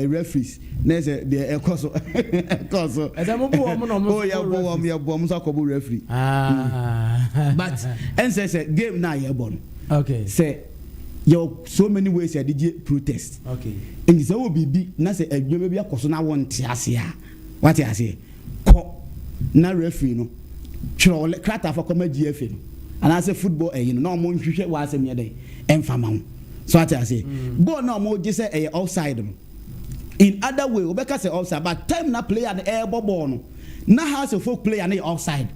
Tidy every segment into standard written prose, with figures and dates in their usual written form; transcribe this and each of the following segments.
referees na say the ekoso oh yeah bomb so akobo referee but and say game na ye bon okay say you so many ways you did protest okay and say wo bibi na say adwuma bi akoso na won te ase a what you say ko na referee no tro krata for katakyiefm and I say football no mo nhwehwe wa asem ye dey emfama ho so what you say ball na mo je say offside no in other way obeka say offside but time na player na air ball no na has a folk player na offside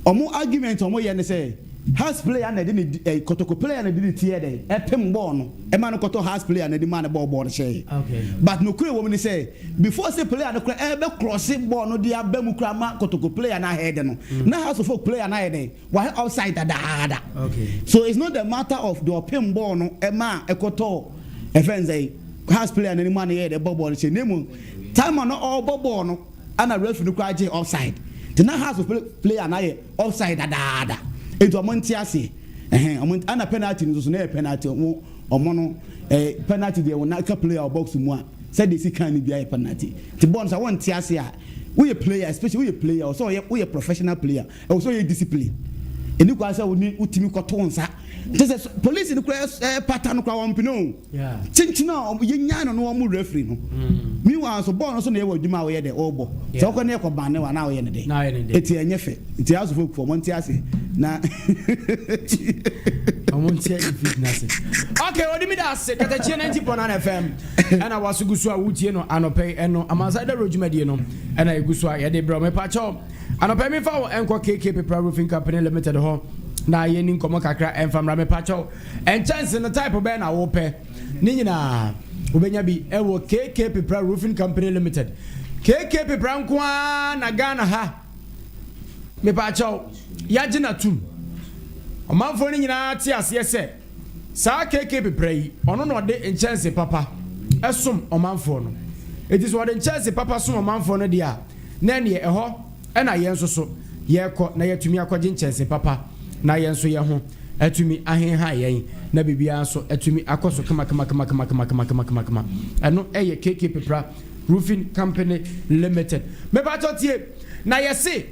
omo argument omo ye ne say has player na dey kotoko player na dey tie dey epem ball no e ma no koto has player na dey man ball share okay but no kure woman say before say player no kure e be cross ball no dey abam kura ma kotoko player na head no na has a folk player na dey why offside da okay so it's not the matter of the epem ball no e ma ekoto e friends say has player na man here the ball say name time no all ball no ana referee no kwa offside the na has player na offside da eto amonti ase ana penalty no so na penalty omo no penalty dey won na ka player box mu a said dey see kan bi penalty the ball so won ti ase a we a player especially we a player so we a professional player also we discipline eni kwa say we utimi koto nsa just police ni kwa pattern kwa won pino yeah chinchina ye nya no mo referee no mi wa so ball no so na ye wadwuma we ye dey obo so ko na ye ko ban ne wa na we ye ne dey eti enyefe eti aso folk for monti ase na amontia fitness okay odi mi da se Katakyie 90.9 FM ana wasugusu a wutie no anope eno Amansan da rojumadi no ana egusu a ye de bro me pa cho anope mi fa wo enko KK Paper Roofing Company Limited ho na ye ni nkomo kakra enfamra me pa cho en chance no type be na wo pe ni nyina obenya bi e wo KK Paper Roofing Company Limited KK Paper nkwa na Ghana ha me pa cho ya gina tum omanfo ni nyina ti ase ese sa KK Paper yi ono no de chance papa esom omanfo no it is what chance papa som omanfo no dia na ne eho na yenso so ye ko na yetumi akogye chance papa na yenso ye ho atumi ahenha yen na bibia so atumi akoso kama eno eye KK Paper Roofing Company Limited me ba tie na yesi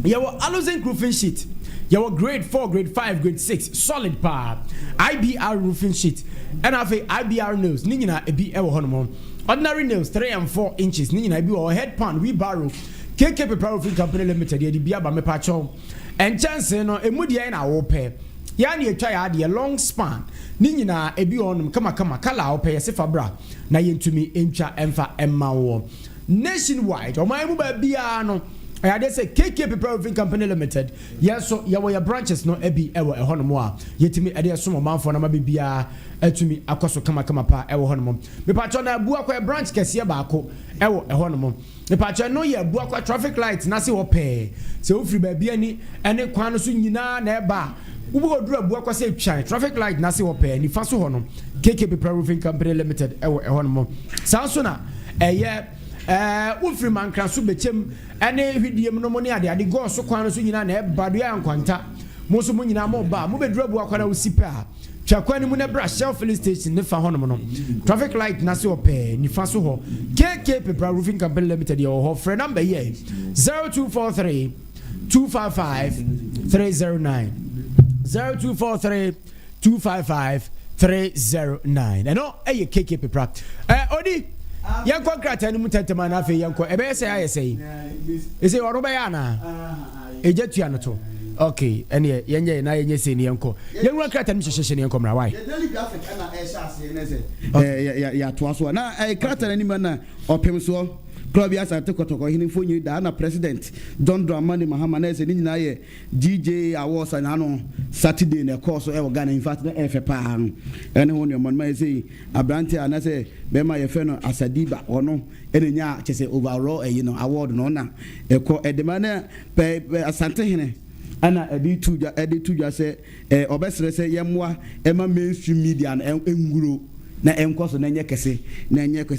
your Aluzen roofing sheet your grade 4 grade 5 grade 6 solid power IBR roofing sheet and have IBR nails ni nyina ebi ewo hono ordinary nails 3 and 4 inches ni nyina ebi o head pan wheelbarrow KK Paper Roofing Company Limited ye di bia ba me pa cho en chance no emudie na wo pe ya na etwa ya de long span ni nyina ebi onum kama kala wo pe se fabra na yentumi entwa emfa emma wo nationwide o mai mu ba bia no I dey say KK Paper Roofing Company Limited. Yes, so your branches no ebi ewo ehono mo a yetimi ade so manfo na ma bibia atumi akoso kama pa ewo hono mo. Me patcho na bu akwa branch kese ba ako ewo ehono mo. Me patcho no ye bu akwa traffic light na se wo pe. Se wo firi ba bia ni ene kwan no so nyina na eba. Ubu Oduro bu akwa se twan traffic light na se wo pe ni fa so hono. KK Paper Roofing Company Limited ewo ehono mo. Sanso na eye wofri mankran so bechem ene hwidiem no mo ne ade go so kwan so nyina na ebado ya nkwanta mo so mo nyina mo ba mo bedura bu akwa na osipa a twakwan mu na bra Shell filling station ne fa hono no traffic light na se ope ni fa so ho KK Paper Roofing Company Limited your ho free number here 0243 255 309 0243 255 309 eno KK Paper odi yan konkrata ni mutantama na afi yanko ebe yese ayese ese oroba ya na ejetua no to okay ene yenye na yenye se ni yanko yan konkrata ni hyehyehye ni yanko mra why daily graphic na ehye ase ne ya to aso na krata ni na opem so club ya sate kotoko hini fonyi da na president John Dramani Mahama na ese ni nyina ye DJ awards na no Saturday na course e Ghana in fact na efe pa no ene ho ne man ma ese abrante ana se be ma ye fe no Asadiba ono ene nya chese overall award no na eko edema na asante hene ana edi tuja se obesere se yemwa ema mainstream media na enguro na enkoso na nye kese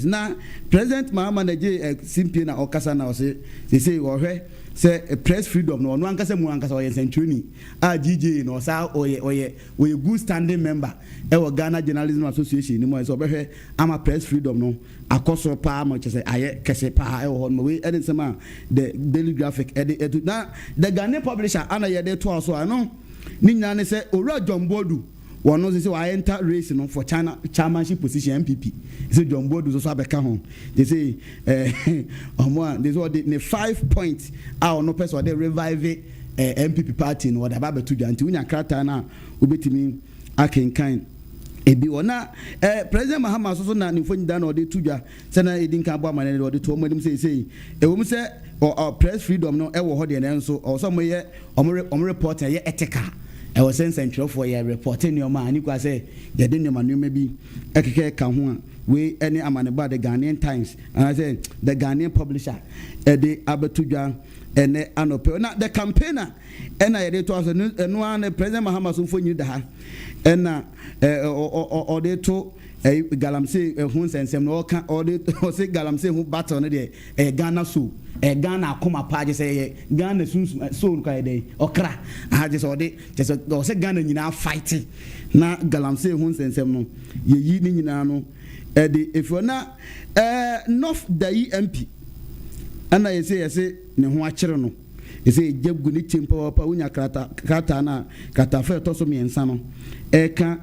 na President Mahama na je simpie na okasa na ose se ohwe say press freedom no no ankasa mu ankasa oye century a GJ no sa oye good standing member e wo Ghana Journalism Association ni mo so behwe ama press freedom no akoso pa ma chese aye kese pa e wo no we e nsema the Daily Graphic e na the Ghana publisher ana ye de to so ano ni nyina ne se owura John Bodu one knows why enter race no for China chairmanship position MPP. Say John Bodu so abeka ho. They say this what the 5 points our no person they revive MPP party no whatever betu janti unya krata na obetimi akenkan ebi ona President Mahama so na nifo da na ode tuja se na edin kan bo amane ode to omodim say ewom se press freedom no e wo ho de na nso o so moye omo report ye ethical. I was saying central for your reporting your man. You can say, you didn't know maybe a Kahua, we any Amaneba, the Ghanaian Times, and I said, the Ghanaian publisher, the Abatuja, and the Anope. Now, the campaigner, and I did was a one President Mahama for you that, and or they told a Galamse, a Huns and some or they say Galamse who battle on a Ghana soup. A Ghana come up, I just say Ghana soon day or crack. I just ordered just a Ghana in our fighting. Now Galamse Huns and some ye Nino if you're not North the MP. And I say, no watcher. You say, Jeb Gunichim Papa Unya Katana, Katafe Tosomi and Sano. Eka,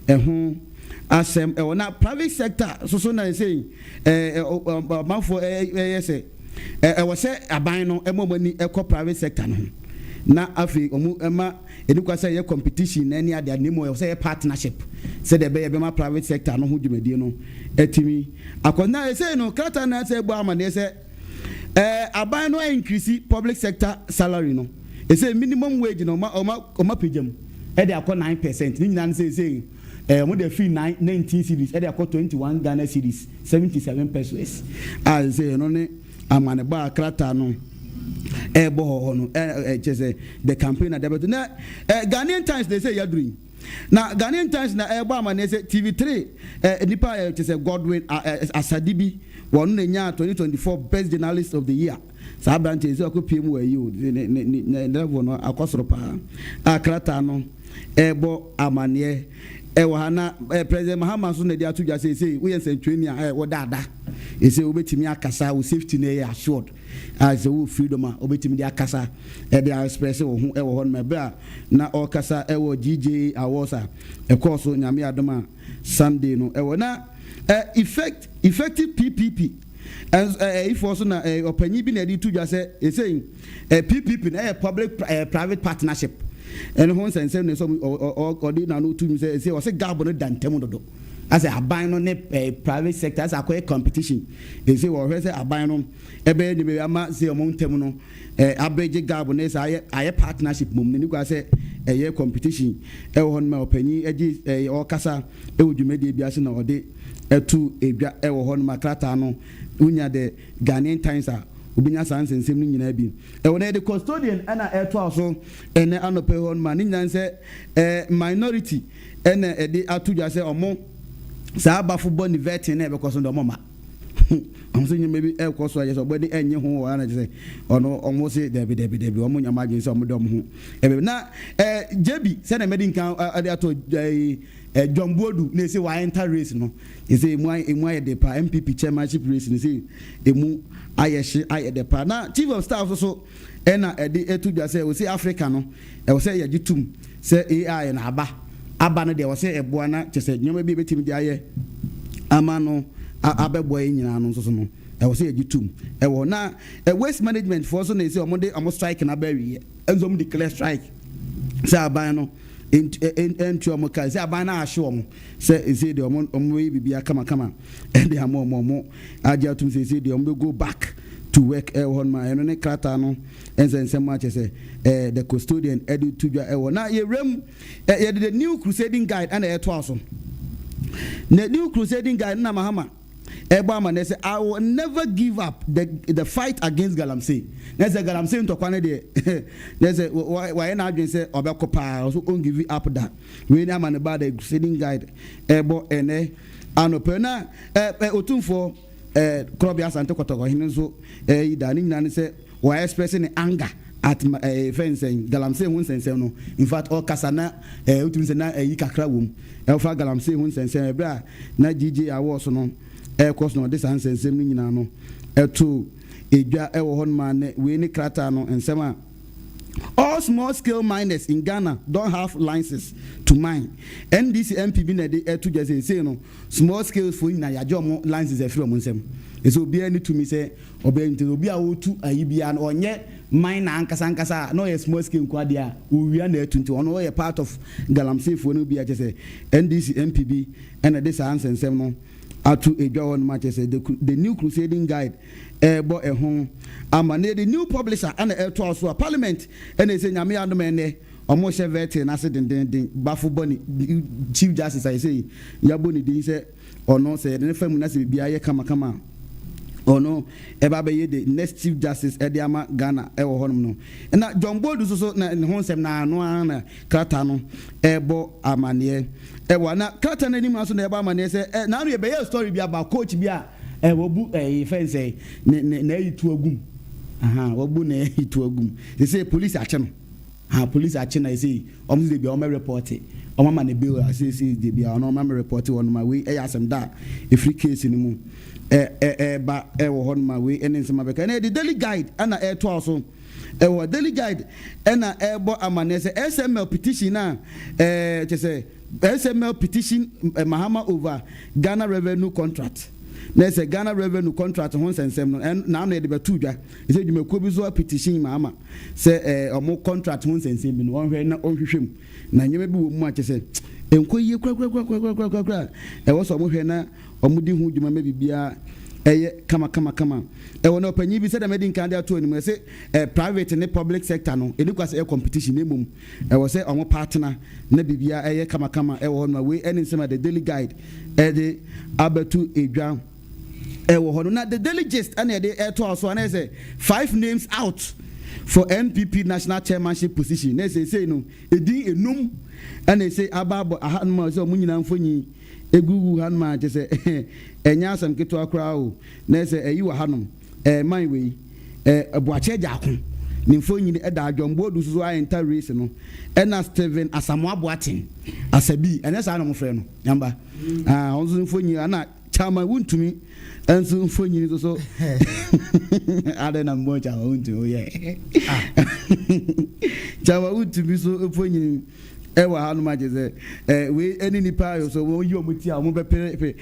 a home. Asem na private sector so na say for say was say aban no emomani ekọ private sector no na afi omu ema edukwa say ye competition na any ade nemo say partnership say the be ma private sector no ho dwumadi no etimi akona say no krata na say gbo amane say aban no increase public sector salary no e say minimum wage no ma pejam e dey akọ 9% ni nyina say mo the fee 19 series they are 21 Ghana series 77 pesos as say no ne amane ba krata no bo ho no say the campaign at na Ghanaian Times they say you doing now Ghanaian Times na bo amane say TV3 nipa say Godwin Asadibi one nya 2024 best journalist of the year sa branch say ko pm we you level no akosoro pa krata no bo amane Hana President Mahama so na dia to just say we yen training wo dada e say obetimi akasa wo safety na ya assured as wo freedom obetimi dia akasa e dia express wo ho e wo hon me bra na o kasa e wo GJ awosa e course nyame adoma Sunday no e wo na effective PPP and if also na opanyi bi na di to just say PPP na public private partnership. And once and seven or did not know to say was a garbon than Temudo. As a buying on a private sector as a quick competition. They say, well, where's a buying on a baby, I might say among Temuno, a bridge garbones, I partnership, mum, you say a year competition, a one more penny, a or cassa, a would you make the biasin or day, a two, a one macratano, unya the Ghanaian Times are. Ubinya sans and semi in Ebi. And when the custodian and a air so and an pay on man in say minority and the Atuja say or more Saba football vetting never because on the mama. I'm saying maybe air cost or body and you who I say or no almost say Debbie Omunya imagine some of them who now JB send a medical count at John Bodu, they say why enter race no. They say why the MPP chairmanship race. They say emu I the pa. Now chief of staff also ena the to just say we say Africa no. I will say ya jitum say AI na aba no they will say eboana just say nyoma bi betimi di aye ama no abebo nyina no so no. I will say ya jitum. E wo na waste management for so na say omo strike na bury enzo mo declare strike. Say aban no into Amoka, say Abana Ashom, say the Omwe Bibia Kama, and the Amo, Ajatum say the Omwe go back to work on my own Kratano, and then so much as the custodian Edu Tuja Ewa. Now, you rem the new crusading guide and a twasson. The new crusading guide, Namahama. Ebama, they say, I will never give up the fight against Galamsey. There's a Galamsey to Quanade. There's a why not say Obecopa, also won't give you up that. We know about the crusading guide, Ebo Ene, Anopena, Otum for Krobia Santa Kotoko Hinzo Dani say were expressing anger at fence Galamse Hunsen. In fact, all Casana Utumsena Ikakra womb, Alpha Galamse Hunsen, Bra, na GG Awas no, air course no, this answer Seminano, to a Honman, Winnie Kratano, and Sama. All small-scale miners in Ghana don't have licenses to mine. NDC MPB na de to just say no small-scale for na ya jomo licenses e free omonsem. Eso obi ani to me say obi nti obi a wotu ayibia na onye mine na ankasa no ye small-scale kwa dia owia na etu nti ono ye part of Galamsey for no bi a say NDC MPB and this answer nsem no atu edwa won ma say the new crusading guide bo ehon amane the new publisher and to also parliament and say nyame adom ene omo she vete na se den bafo boni chief justice I say yaboni din say ono say ne famu na se bia ye kama ono eba be ye the next chief justice ediama Ghana e wo honum no na John Bodu so na ne honsem na ano na krata no ebo amane e wa na krata na nim aso na eba amane say na no ye be ye story bia ba coach bia wobu fence na yitu agum wobu na yitu agum they say police ache no police ache na say omo dey be omo report omo ma na bill say dey be omo ma report on my way asem da free case ni mu ba wo hon ma we ene nsema beka na the daily guide ana to also wo daily guide na bo amane say SML petition na say SML petition Mahama over Ghana revenue contract. There's a Ghana revenue contract on and and now they be two dwa. He said you may go petition mama say more contract on and seven one way na onhwehwem na Nyameba wo mu ache say enkoye kwa e wo so mo hwe na omudi hu dwuma me bibia eye kama e wona opanyi bi said medin kan dey to anim say private and public sector no e kwase e competition e mum e wo say omo partner na bibia eye kama e wo no we any nsema the daily guide e de abatu edwan e wo hono na the daily gist and e to also and say 5 names out for NPP national chairmanship position na say no edin enum and they say ababo ahanma so munyina mfonyi egugu hanma je say enya asam keto akra o na say eyi wa hanom man we abuache jakon ni mfonyi e da adwombo du so enter race no ena Steven Asamo Aboaten asabi enya sa no mo frɛ no nyamba onzo mfonyi ana chama wuntumi enso mfonyi so ada na mbo chama wuntu ye chama wuntumi so mfonyi ewa hanu ma jeze we any nipa yo so won yi omuti a mo be pre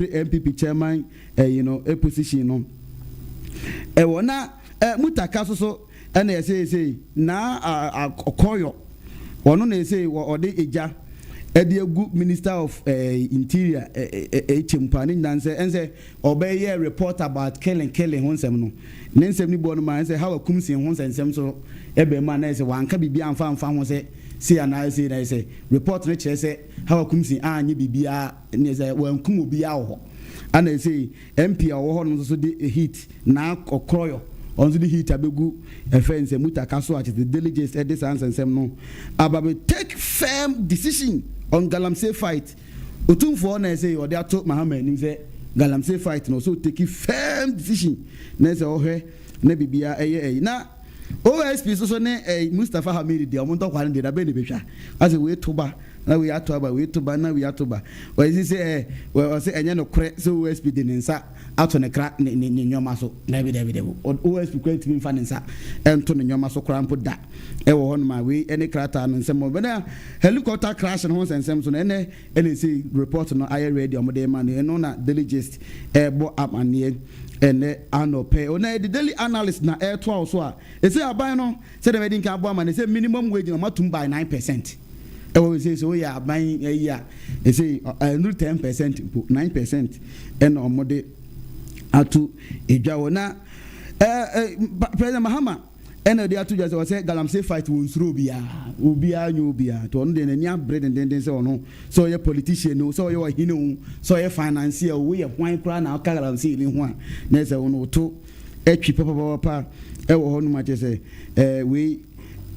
MPP chairman a position no na mutaka so na say na akoyo wono na say ode eja ede egu minister of interior chimpani nanse ense obey report about killing honsem no nensem ni bono ma ense how akumsi honsem so ebe ma na say wanka bibia amfa ho say see and I say report na che say how akumsi anye bibia ne say wankum obia wo and I say MP wo ho no so the heat na okroyo on the heat abegu fence mutaka so at the delegates at this answer sem no about take firm decision on Galamsey fight otumfo na say or they to Muhammad ni say Galamsey fight no so take firm decision na say ohwe na bibia na OSP so ne Mustafa Hamid de omonto kware de da be ne betwa as we toba na we atoba na we atoba we say we say enye no kre so OSP de nsa ato ne kra ne nyoma so na bi de OSP kwenti mi fa ne nsa ento ne nyoma so kra mpo da e wo hono ma we ene krata no nsem be na helicopter crash no nsem so ene say report no aye ready omode ma no na delegate bo amane ene anope ona the daily analyst na air to also a e say aban no say the wedding can bo amane say minimum wage no matum by 9%. E we say so ya aban ya e say 10%, 9% en omode atu edwa na President Mahama ene dey atu just say Galamsey fight won suro obia nyobia to no dey na bread and say ono so ye politician no so ye wa hinu so ye financier we ye hwan kra na Galamsey ni ho a na say ono to etwi papa e wo ho no ma say we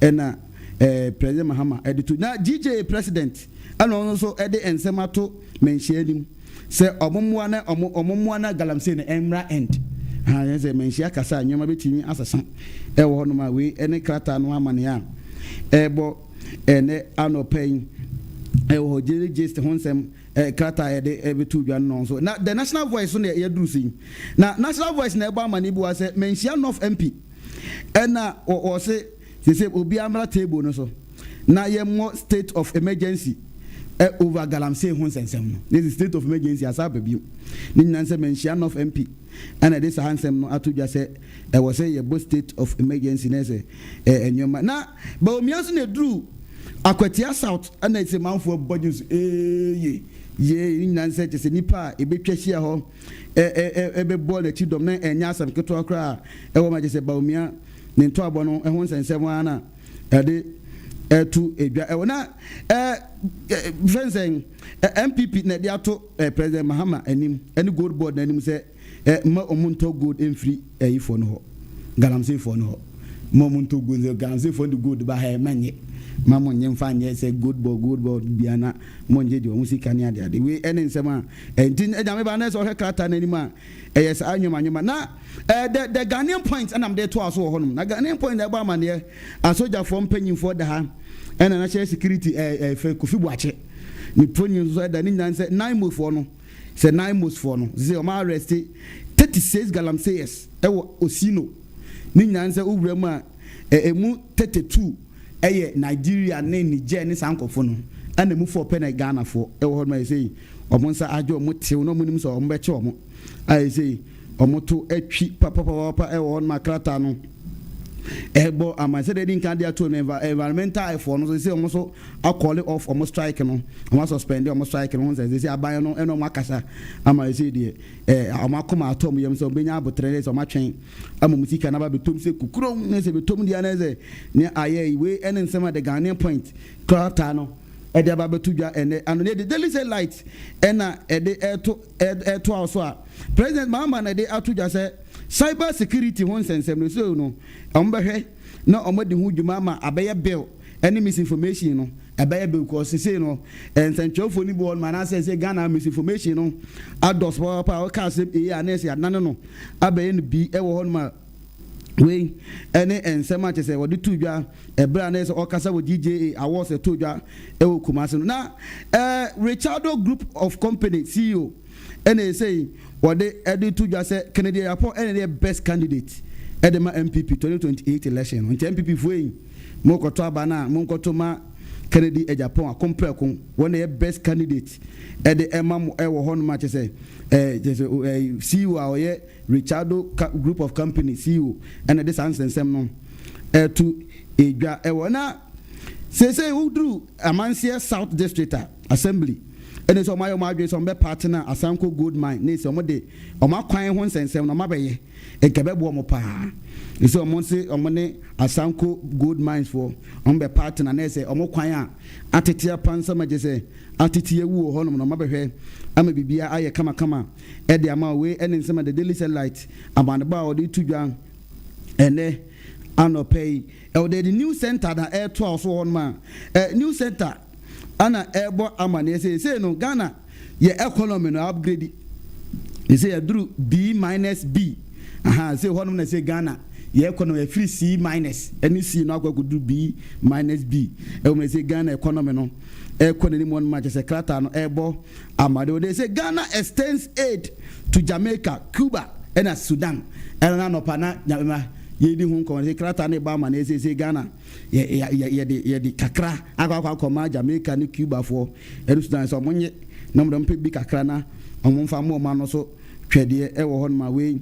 ena President Mahama editu na GJ president ana ono so ede ensema to menhia nim say omomwana galamsey na emra end ha say menhia kasa nyoma betimi asasa e wo no ma we ene krata no amane a ebo ene anopen e wo just honsem krata yede ebetu dwa no so na the national voice no ye duru sin na national voice na eba amane bu say menhia north MP ena o say obi amra table no so na ye more state of emergency over galamsey honsensem no this is state of emergency asa babiu ni nanse menhia north MP and this handsome no atudwa say e was say ye both state of emergency na say enyoma na ba omiaso na duru akwatia south and it's a manfo budgets ye ni nanse te say nipa e betwa hia ho be ball the chidom na enya asam keto akra e wo ma je say ba omia ne nto abo no honsensem ana ade to edwa na fencing MPP na dia to President Mahama anim any gold board na anim say ma omunto gold enfri ifo no ho galamsey fo no ho ma omunto gold galamsey fo the gold ba ha manye ma monye mfa nye say gold board biana monje di omusika ne ade we ene nsema entin ejame ba na so he krata na anim a yes anyoma na the Ghanaian point and am there to aso ho no na Ghanaian point na ba mane a soldier for mpanyin for the ha ena national security Kofi Boache ni ponyin so da ni nyanse 9 months for no say 9 months for no say o ma arrest 36 galamseyers wo Osino ni nyanse owura mu a emu 32 Nigeria ne Niger ne sankofo no ana mu 4 pen Ghana for wo ho ma say omonsa ajo mo tew no munim so o mbeche omo ai say omoto atwi papa wo ma krata no ebo amase de din kan dia to environmental for no say almost a call it off almost strike no almost suspend almost strike no say aban no eno makasa ama say de amakoma atom yem so benya abotre so matwen ama musika na ba betom say kukuro ne say betom dia na say ne aye we enen sema the Ghanaian point krata no e de ba betu dwa ene ano ne de daily say light ena e de eto also a President Mahama na de atu dwa say cyber security won sensem no so no ombehwe na omodi hu dwuma ma abeye bill any misinformation no abeye bill ko say no ensentwofo ni bo man say Ghana misinformation no ados pa ka say e anese adane no abeye no bi e wo ho ma we any ensema che say wodi tudwa e bra na say okasa wo DJ awards e tudwa e wo Kumasi no na Richardo Group of Company CEO and say what they added to just say Canadian Airport and their best candidate at the MPP 2028 election. On MPP foi Mokoto Abana, Monkotoma, Kennedy e Japan a compare con one their best candidate at the Emma Ewo Hon match say CEO our Richardo Group of Company CEO and this answer some no to a Ewana say who drew Amansan South District Assembly. And it's on my margin on my partner Asanko Gold Mine needs some day on my client once and seven on my bay a cabebo mopa. It's on Monse on money Asanko Gold Mines for on my partner and they say on my client Atitia Pansa Majese Atitia Wu Honum on my bay. I'm a BBI I kama at the amount way and in some of the daily light about the bar or the 2 young and they are not pay. Oh, the new center that air 12 on man new center. Ana ebo amane say no Ghana ye economy no upgrade. They say Oduro B-B. Say honum na say Ghana ye economy free C-. Any C no go do B-B. E we say Ghana economy no economy one match say krata no ebo amade. They say Ghana extends aid to Jamaica, Cuba and Sudan. And no pana Nyameba yedi hu ko se krata ne ba ma na se Ghana ye di kakra akwa koma Jamaica ni Cuba for Sudan so monye na mo mpe bi kakra na omo mfa mo ma no so twede e wo hon ma we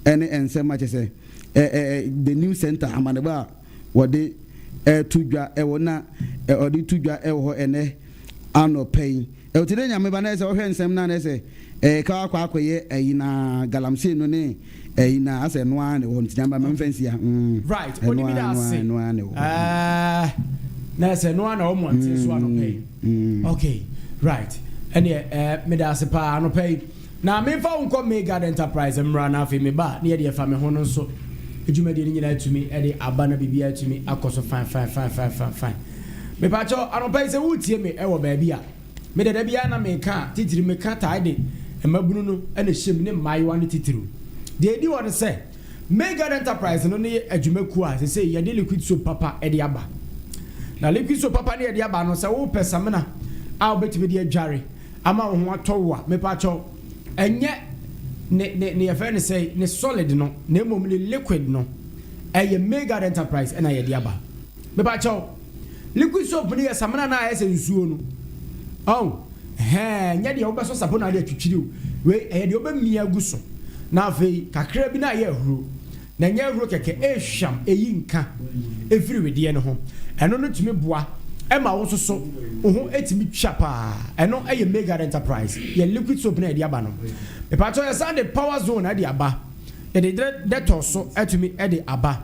ene ensema che se the new center amaneba wode tudwa e wona odi tudwa e wo ene anopei e otire Nyameba na se wo hwe nsem na se ka akwaye na galamsey no ne na ase no an won tiamba memfancy right what do you say na se no an o mo anti so anopei okay right and me da se pa anopei na me fa unko mega enterprise mra na afi me ba na ye de fa me ho no so ejumadi ni nyina tumi e de abana bibia tumi akoso fine me pa cho anopei se wutie me e wo ba bia me de bia na me ka titiri me ka ta de mabunu no ene hyem ne maiwa ne titiru de edi won say mega enterprise no ne adwumaku a say ye de liquid soap papa e de aba na liquid soap papa ne e de aba no say wo pesamena a obetime de adware ama wo ho atɔwo me pa cho enye ne ye fe say ne solid no na emom ne liquid no eye mega enterprise na ye de aba me pa cho liquid soap ne ye samena na ye say nsuo no nya de obeso sapo na de atwitwiri we eye de obemia gu so na afei kakra bi na ye ahuro na nya ahuro keke ehwam eyi nka efiri wedie ne ho eno no tumi boa ema wo so ho etimi twa pa eno eye mega enterprise ye liquid soap na de aba no e pa to ye sand power zone na de aba e de toso etumi e de aba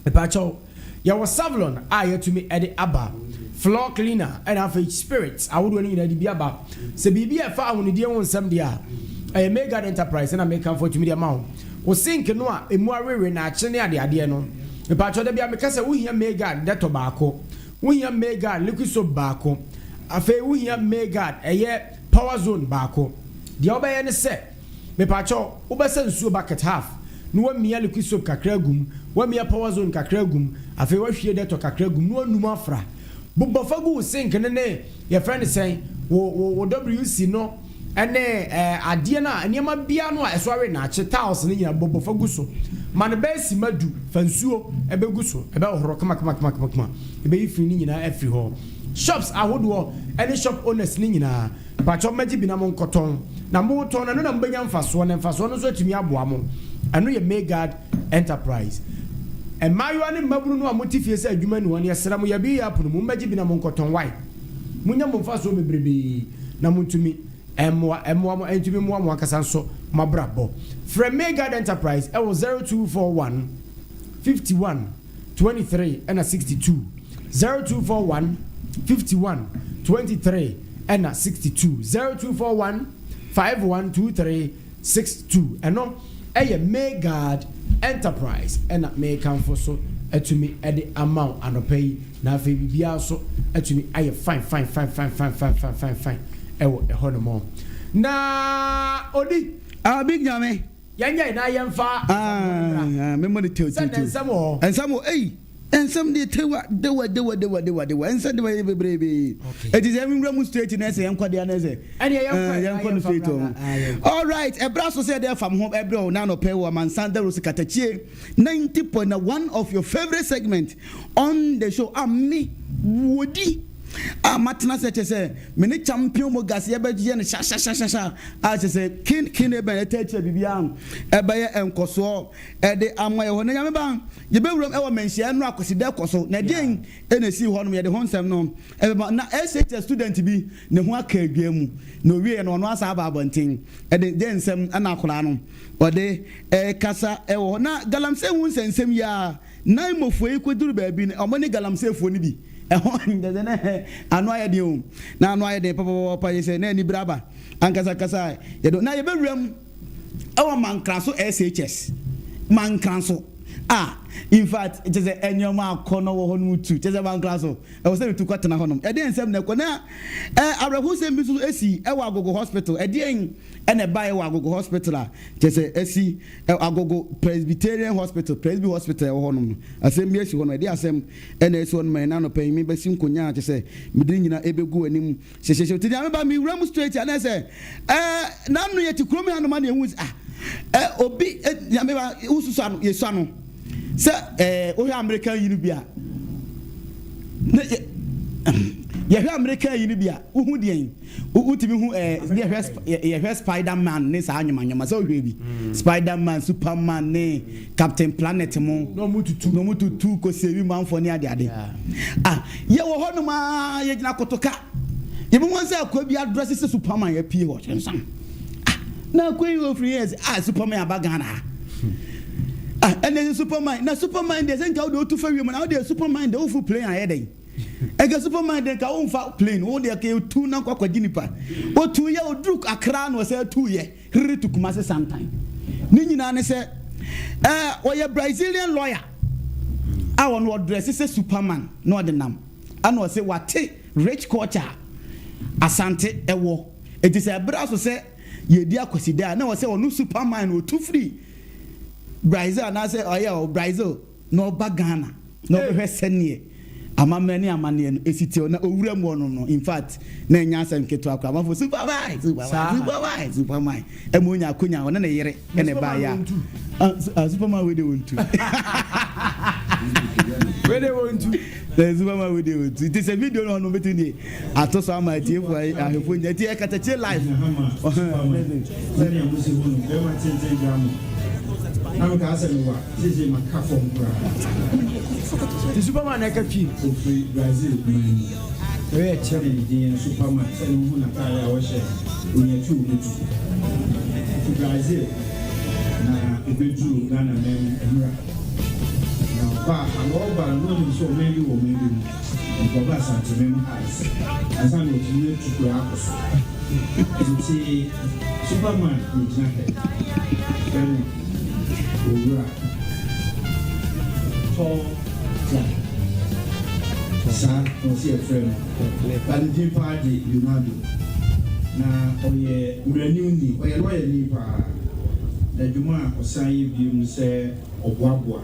e pa cho ye wo Savlon a ye tumi e de aba floor cleaner and afei spirits awodo ni na de bi aba se bibi e fa ahonidie won sam de a mega enterprise na make am for to media ma o sink no a emu awewe na ache ne ade no e pa cho de bia me kase wo hia mega deto baako wo hia mega liquid soap baako afi wo hia mega eye power zone baako de obeye ne se me pa cho wo be se nsuo bucket half no wa mia liquid soap kakra gum wa mia power zone kakra gum afi wa hwie deto kakra gum no anum afra bubofagu sink ne your friend say wo WC no ene adie na niema bia no a eso awe na ache tiles ne nyina bobofagu so man be si madu fansuo ebegu so ebe ohoro kama ebe ifi ni nyina afri ho shops ahodo ene shop owners ni nyina pacho magi bi na mo nkoton na mo ton na no na mbanya mfaso no so atumi aboa mo eno ye Megad enterprise mayo ne maburu no amotifie se adwuma ni won ye sra mo ya bi ya pono mo magi bi na mo nkoton why munya mo mfaso bebrebe na mo ntumi mo entumi mo akasa nso mabrabo from Megad enterprise e was 0241 51 23 and 62 0241 51 23 and 62 0241 5123 62 eno eye Megad enterprise and make am for so etumi e the amount anopai na afi bibia so etumi aye fine ewo ehonomo na odi big nyame yanya na yemfa me money tell ensamo ensam de tewa dewa ensam de bebrebe it is every room straight na say enkwade na say yankwa straight all right ebraso say there from home ebro na no pay wo Amansan Dawuro Katakyie 90.1 of your favorite segment on the show me wodi matna say me champion mo gas ye be je ne sha say kin e ben eteche bibia e be ye enkoso e de amoye ho na Nyameba ye be wuram e wo menhia no akosi de koso na den e na si ho no ye de ho nsem no e be na SH student bi ne ho aka adua mu na owie no no asa aba abonten e de nsem ana akora no o de kasa e wo na galamse hu nsensem ya na imofo yi koduru ba bi o mo ne galamse fo ni bi anu aye de o na anu aye de papa ye say na ni braba ankasa kasa ye do na ye bewuram awa mankraso SHS mankraso in fact it is enyoma akono wo honu tu it is mankraso e was say tu kwatena honum e de nsem na kona abrahu sem bi so esi e wa agogo hospital e de en e buy wa agogo hospital a je say esi agogo Presbyterian hospital hospital wo honum asem bi esi hono e de asem e na esi hono me na no pan mi basi nkonya je say mi de nyina ebegu anim hye ti Nyameba mi wuram straight na say na no ye ti kromi hanu ma na ehu obi Nyameba ususu anu yesu anu se o American Unibia ye American Unibia uhu de utimi hu ye Spider-Man ne sa anyama so hwe bi Spider-Man Superman ne Captain Planet mo no mututu ko sewi manfo ne ade ye wo hono ma ye gina kotoka ye mo won say akwa bi address se Superman ye pie ho nsam na akwa yi free years Superman abagana and then Superman they say ka do to fa wi mo na dey Superman dey full plane ahead dey ega Superman dey ka fa plane wo dey ka tu na kwa ginipa o tu ye Oduro Accra no say tu ye riri to Kumasi sometime ni nyina ne say o ye Brazilian lawyer I want to dress say Superman no the nam and o say what rich culture asante ewo it is a braso say ye dia kwasi da na wo say onu Superman o too free Brazil na say oya Brazil no ba Ghana no be sene amamani amane no esiti na owura mu no in fact na nya asem keto akwa amafo Superman emonya akonya ona na yere ene ba ya Superman we dey want to where they want to the Superman we dey want to it is a video no betini atoso amati for ahefo nya ti Katakyie live I'm going to say, this is my car from the Superman I can feel free Brazil. We're telling the Superman, and who I was when you're too Brazil. Now, if you do Ghana, man, now, I'm all by knowing so many women for us and to them eyes. As I'm not here to grab us. You see, Superman is nothing. Oduro tall guy sa no see a friend Valentine party Leonardo na oye urani ni oye lawyer ni pa na dwuma osan yi biom se oboaboa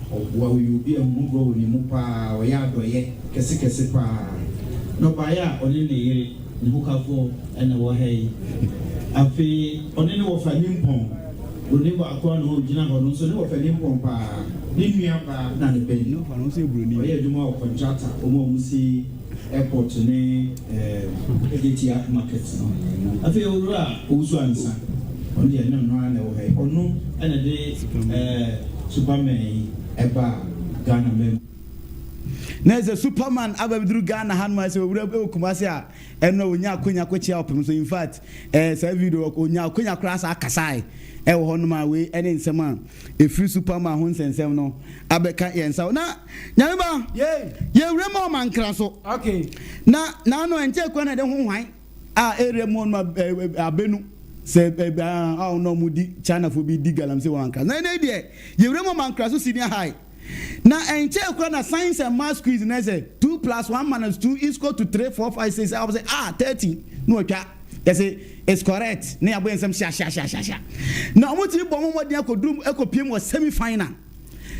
we obi amugro ni mu pa oye adoye kese pa no ba ya oni ne yire ni hukafo ena wo hei afi oni ne wo fa nimpon Onimba akwa no gina ho no so ne wo fani pompa ni nua ba na ne ben no fa no so ebroni oye adwuma o contractor o mo si airport ne egetia market no afi owura owusu ansa on de no na wo he onu ena de Superman eba Ghana mem na ze Superman ababiduru Ghana han ma se owura Kumasi a eno onya akonya kwachia opem so in fact sa video onya akonya krasa akasai wo honoma we ene nsem a efiri Superman ho nsensem no abeka yensa na Nyameba ye wrema mankra so okay na no enche kwa na de ho hwan a eremo no abenu se no mudi China fo bi digalam se wanka na ne de ye wrema mankra so senior high na enche kwa na science and math quiz na say 2 + 1 - 2 is equal to 3 4 5 6 I was say 30 no twa they say it's correct na yabo ensem sha na omo ti bo mo de akodum ekopiem wo semi final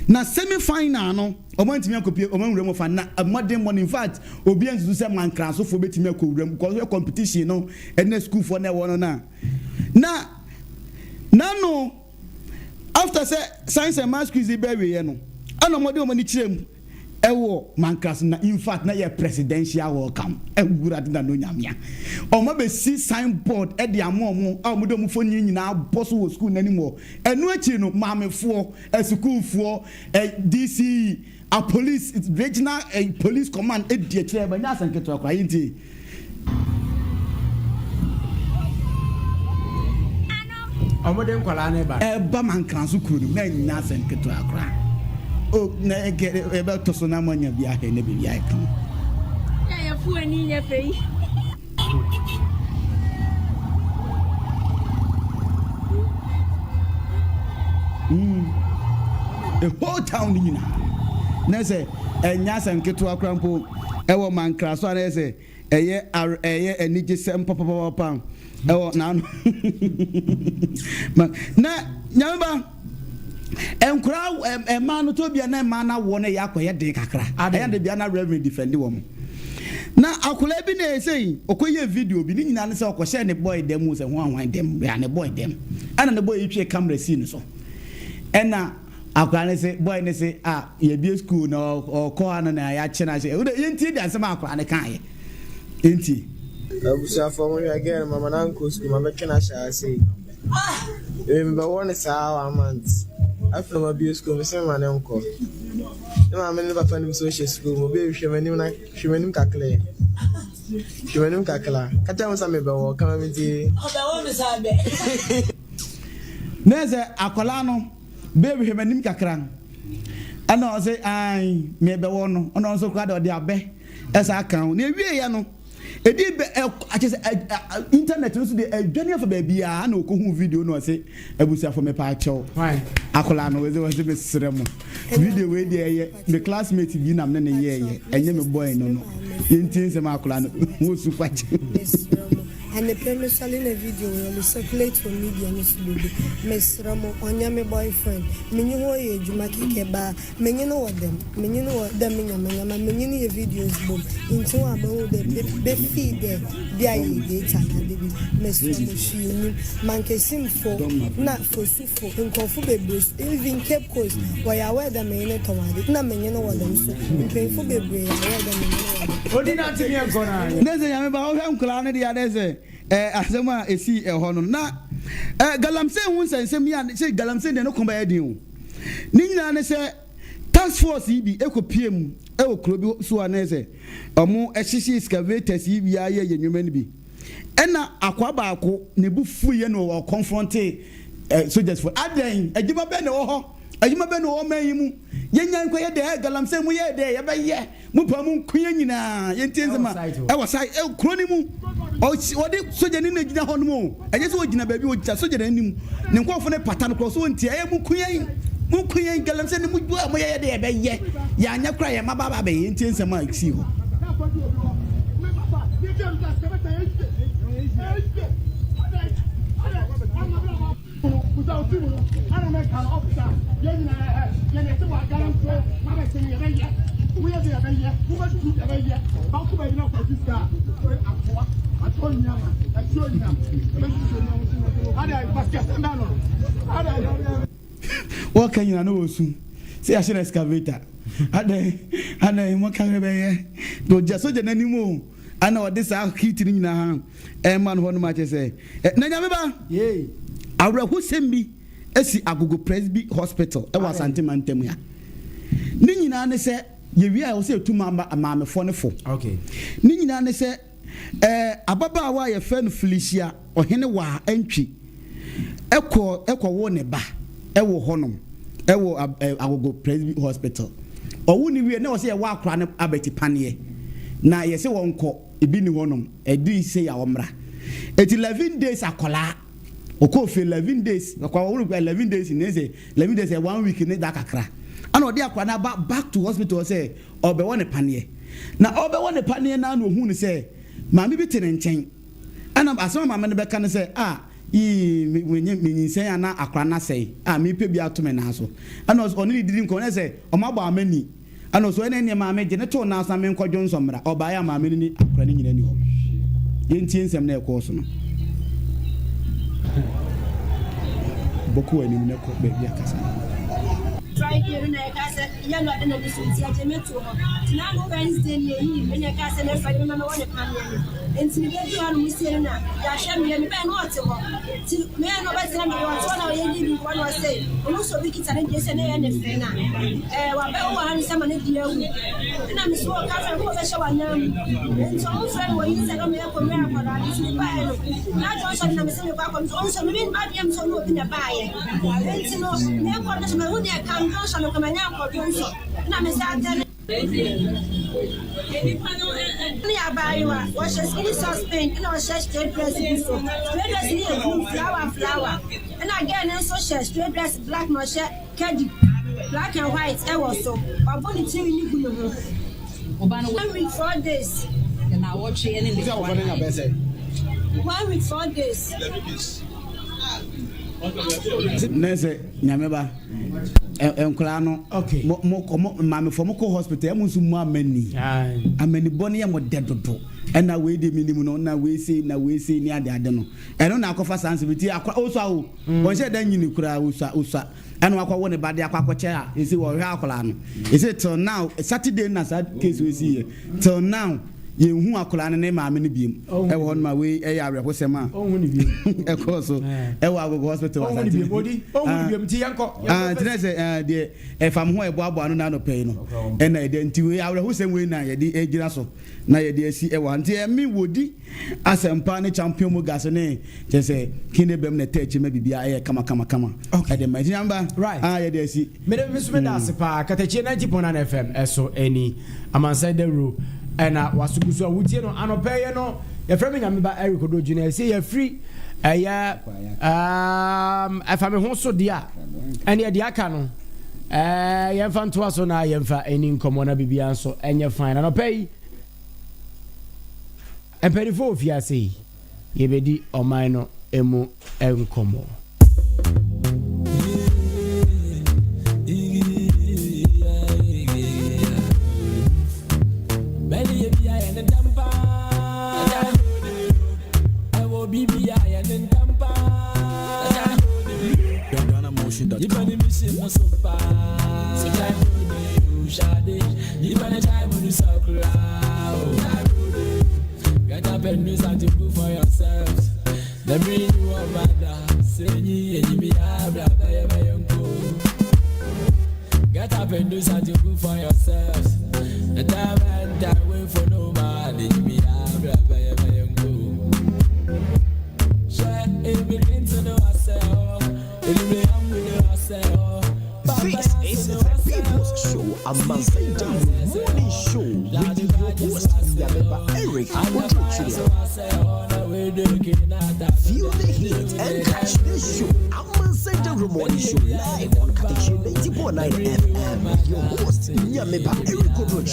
na semi final no omo ntimi akopie omo nwure mo fa na modern money in fact obi enzu se mankra so fo betimi akowura because we competition no ene school for na wo no na no after say science and math quiz be we no ana mo de omo ni kirem ewo mankras na in fact na ye presidential welcome ewura de na no nyamia o ma be see signboard e de amomo a mo de mo foni nyina boso wo school nani mo enu achi no maamefo school fo DC a police regional police command e de kire ba nya sanketo akwa yinti amode nkwala na ba mankras kuru na nya sanketo akwa oh na get about to so na manya bia he na bia kan ya fu ani nya fei the whole town ni na say enya sanketo akrampo e wo mankra so na say eye enije sem papa e wo na na Nyameba enkura emanu to bia na emana wo na yakoye de kakra aya de bia na reverend defend wo na akula bi na esei okoye video bi ni nyina ne se okoshe ne boy dem se ho anwan dem ya ne boy dem ana ne boy yitwe camera scene so ena akula ne se boy ne se ye bi school na okọ ana na ya chena se yenti bi ansema akula ne kan ye enti abusa for mo ya again mama na nko school mama chena sha say remember one saw a month after my bio school me say man nko na me ne papa nim social school mo be hwemanim kakla kata mo sa me be wo kama me ti o be wo me sa be neze akola no be hwemanim kakra ana o say ai me be wo no ona so kwa de abe esa kan na ewie ya no edi be internet no so de adwane for baby a na okohu video no say abusia for me pa chew akola no we be sremo video we dey the classmate bi na me ne ye enye me boy no yenti se ma akola no wo super and the payment selling a video will circulate on media news baby. Miss Ramo on Yami boyfriend. Menuho ye Jumaki Keba, Menino them, Menino them in Yama, Menini videos boom. Into a bow the feed there, Dia data, Miss Ramo, Manke Sim for not for Sufo, and Kofu Bruce, even Cape Coast, why I wear the main automatic, not Menino or them so, and pay for baby, I wear them. What did not tell me I'm gonna? There's a Nyameba, I'm Kalana, the other. Asema esi hono na galamse hu sense mi an say galamse de no komba yadin o ni nyina ne se task force yi bi ekopiem e wo kro bi so ana se omo ehihie excavators yi bi aye yenwuma ni bi ena akwa baako ne bu fuye no confront soldiers for adan adjuma be ne wo ho adwuma be no o man yi mu yenyan ko ye de galamse mu ye de ye be ye mu pa mu kuya nyina yentie ma e wo sai e kro ni mu o de soja ni na gina ho no mu eje so gina ba bi o gina soja na nim ne nkofo ne pata no so ntie e mu kuya galamse ni mu du mo ye de ye be ye ya anya kra ye ma ba ba be yentie nsema si ho What can you know soon? Say I should excavator. Ada mo kan be ye. Do just so je nanimo. Ana this are hitting na man ho no ma che say. Na Nyameba. Yey. Awra hu sembi esi Agogo Presby Hospital e wa Asante Mantem ya. Ni nyina ne se ye wi a wo se tu maame fo ne fo. Okay. Ni nyina ne se ababa wa ye fe no Felicia ohene wa antwi. Ekọ wo ne ba. Ewo honom. Ewo Agogo Presby Hospital. Owu ni wi na wo se ye wa akra ne abeti panie. Na ye se wonko ebi ni honom. Edi se ya omra. It 11 days akola. Oko fe 11 days. Kwa wo 11 days ni say 11 days 1 week ni da kakra. Ana odi akwa na back to hospital say obe won panie. Na obe won panie na no hu ni say maami bi tene nchen. Ana asema maami ne beka ne say menyin ana akra na say me pe bi atome na so. Ana oni didi nko ne say o ma gba amani. Ana so ene ne maami je ne to na asa me nkodwo nsomra. Oba ya maami ni akra ni nyina ni ho. Yentie nsem na ekọ so no. Boku wani ne ko be bia kasa. Friday na kasa ya no de na disunti ajemeto ho. Tina no Wednesday ni yi me ne kasa na Friday na wona pan ya. Enti me bi anu musiri na ya hwe me be no ote ho. Ti me no be tira me wa so na ye di bi ko no say. Onu so bi kita ne je na ye ne fe na. Wa be o han sama ne di awu. Na me so kasa ko be shawa nyam. Enti o friend wo yi se no me ko me akwara ti ba e no. Na jo so na me se me kwa ko so so me ba bi so no bi na ba ye. Enti no me ko na so me hu ne kan jo so no ko me nya ko jo so. Na me sa ate ni abayiwa wa she skin suspend na she straight dress before straight dress ni flower and again so she straight dress black no she kedi black and white e was so aboni ti ni gunu ho 1 week 4 days na watch any the 1 week 4 days Nese Nyameba enkura no okay mo mame fo mo ko hospital e mo nsu mu amani boni ya mo dedodo na we de minimum no na we say ni ade no eno na akofa sansibiti akwa oso awo won she dan nyini kura osa eno akwa woni bade akwa che a esi wo hwe akola no esi till now Saturday na sad case we see till now ye hu akola ne maame ne biem e wo ma we e ya awereko sema hu ni biem e ko so e wo Agogo Hospital hu ni biem odi hu ni biem ti yanko tinese de e fam ho e bo abo anu na no pay no e na de nti we awereko sem we na ye de ejira so na ye de asi e wa nti e mi wodi asempa ne champion mu gas ne je se kine bem na techi ma bibia e kama e de ma Nyamba ye de asi me de me da sepa Katakyie 90.9 FM eso eni Amansan Dawuro ena wasugusu awutie no anopeye no ye frame Nyameba Eric Odoju na say ye free eya afame ho so dia ene dia aka no ye mfa nto aso na ye mfa eni nkomo na bibia so enye fine anopeye emperifo ofia sei yebedi ɔman no emu enkomo. Get up and do something good for yourselves. Let me you a brother. Say ye and you be a brother. Get up and do something good for yourselves. The time and time wait for no man. You be a brother. Share it begin to know ourselves. It will be humble ourselves. This is the People's Show, Amansan morning show with your host Nyameba Eric Oduro. Feel the heat and catch the show, Amansan morning show live on Katakyie 90.9 FM. Your host Nyameba Eric Oduro.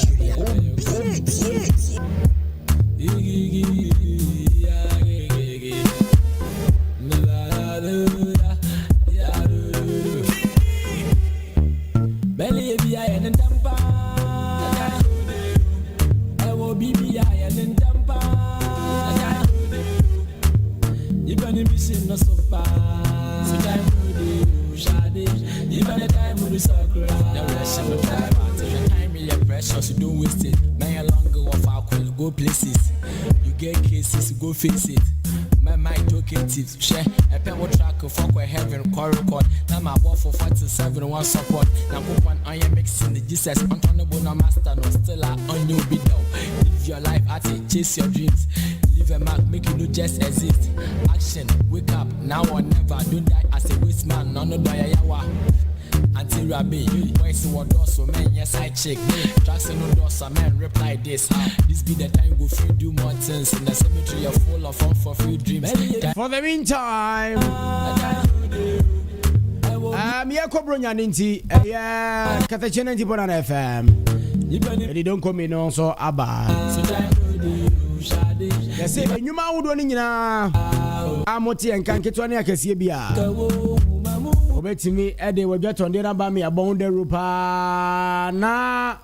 Go places, you get cases, go face it. My mind talkative, share a pen will track fuck with heaven, call record. Now my ball for 47, one support. Now put one on your mixing the Jesus, untonable no master, no still on you be down. Live your life at it, chase your dreams. Leave a mark, make you no just exist. Action, wake up, now or never. Don't die as a waste man, no yawa. Until Rabbi, voice what does so man, yes I check. Trust no does a man reply this. This be the time go free do more things in the cemetery of full of fun for few dreams. For the meantime, yeah, Cobronya Ninti, yeah, Katakyie 90.9 FM. They don't come in also Abba. They say, you ma would one in Amoti and Kanketwani Akasibia. Obeti me ede we get on there ba me abon de rupa na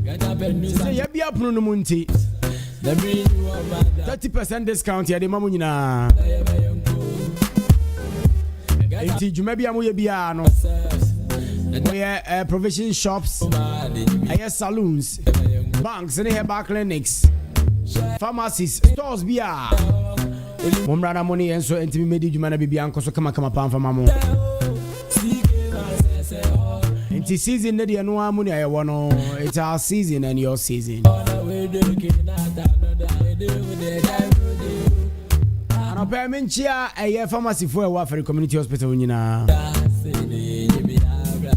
say ya bia punu no munti 30% discount ya de mamu nyina enti juma bia mo ye bia no we provision shops saloons banks and herbal clinics pharmacies stores bia Mumrana money and so intimate made you man be uncle so come pan for mamo. Inti season the no money I want it's our season and your season. And a payment chair a pharmacy for a Wafari Community Hospital nyina.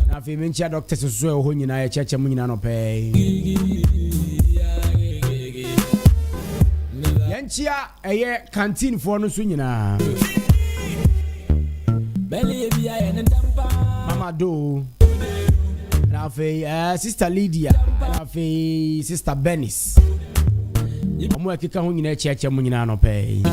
Na fe mencha doctors so ho nyina ya cheche mu nyina no pay. Yanchia eye canteen for no so nyina. Mama do. Na fe sister Lydia, na fe sister Benis. Omo akeka ho nyina cheche mu nyina no pay.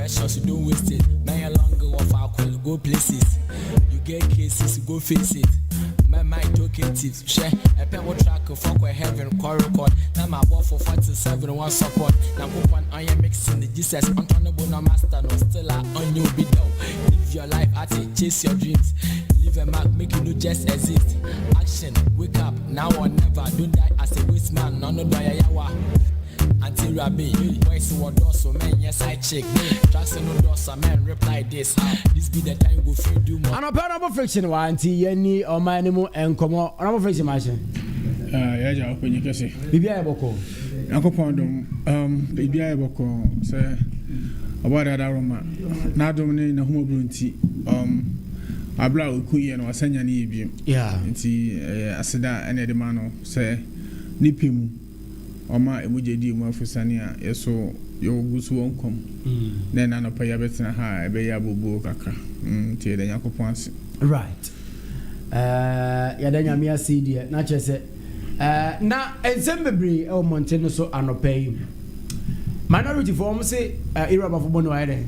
So don't waste it. Man, longer of our call go places. You get cases, go face it. My mind talkative, share a pen will track fuck with heaven, call record. Now my ball for 47, one support. Now put one on your mixing the Jesus, untonable no master, no still on you be down. Live your life at it, chase your dreams. Leave a mark, make you no just exist. Action, wake up, now or never. Don't die as a waste man, no yawa. Until Rabbi, voice what does so man, yes I check. Trust no does a man reply this. This be the time go free do more. And a pair of friction one any or my name and come on. I'm a friction machine. Yeah, when you can say, Bibia Boko. Uncle Pondom, Bibia Boko, say about that aroma. Now dominating the home brunty. Abla Ukuy and was sending an yeah, and see Asada and Edemano say Nipim. Oma emujedi mu afusania yeso yo gusu wonkom na na no paya betina ha ebe ya bobo kakra tie da yakopon ase right ya da nyame ase die na chese na ensem bebre e o mountain so anopai minority form say era bafo bono ayede